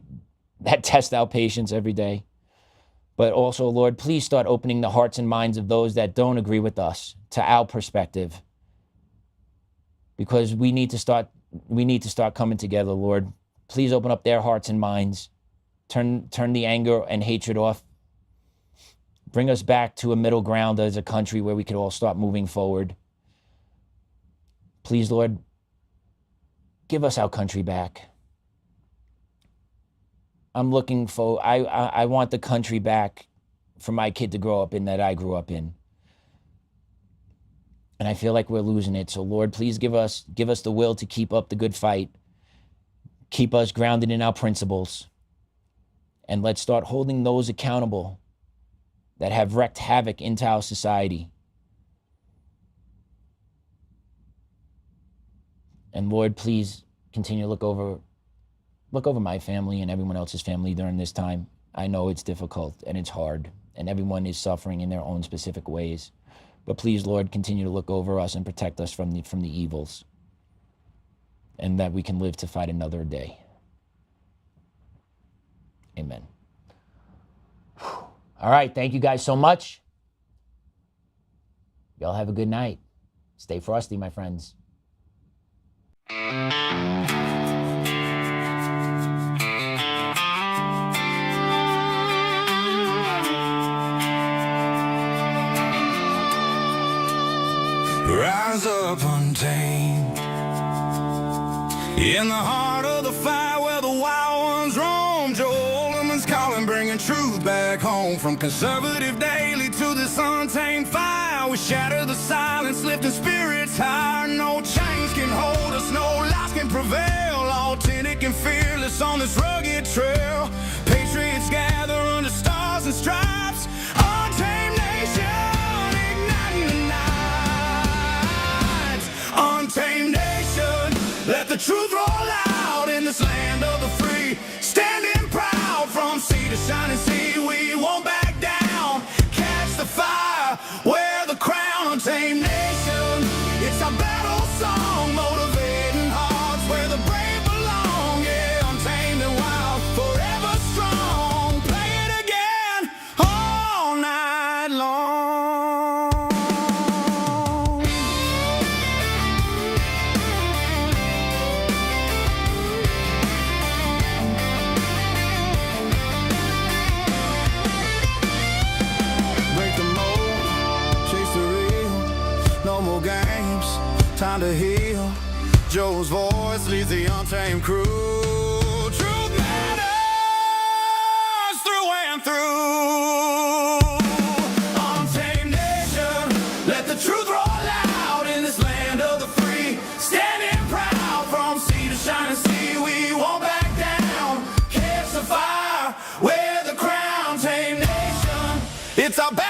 D: test our patience every day. But also, Lord, please start opening the hearts and minds of those that don't agree with us to our perspective. Because we need to start coming together, Lord. Please open up their hearts and minds. Turn the anger and hatred off. Bring us back to a middle ground as a country where we could all start moving forward. Please, Lord, give us our country back. I want the country back for my kid to grow up in that I grew up in. And I feel like we're losing it. So Lord, please give us the will to keep up the good fight. Keep us grounded in our principles. And let's start holding those accountable that have wreaked havoc into our society. And Lord, please continue to look over my family and everyone else's family during this time. I know it's difficult and it's hard, and everyone is suffering in their own specific ways. But please, Lord, continue to look over us and protect us from the evils, and that we can live to fight another day. Amen. All right, thank you guys so much. Y'all have a good night. Stay frosty, my friends.
I: Rise up untamed, in the heart of the fight where the wild ones roam. Joe Oltmann's calling, bringing truth back home. From conservative daily to this untamed fire, we shatter the silence, lifting spirits higher. No chains can hold us, no lies can prevail. Authentic and fearless on this rugged trail. Patriots gather under stars and stripes. Untamed nation, igniting the night. Untamed nation, let the truth roll out in this land of the free. Standing proud from sea to shining sea, we won't back down. Catch the fire, wear the crown. Untamed nation, it's our battle song, motivating hearts where the brave belong. Yeah, untamed and wild, forever strong. Play it again all night long. Break the mold, chase the real. No more games, time to heal. Joe's voice leads the untamed crew. Truth matters through and through. Untamed nation, let the truth roll out in this land of the free. Standing proud from sea to shining sea, we won't back down. Catch the fire, wear the crown. Untamed nation, it's our battle.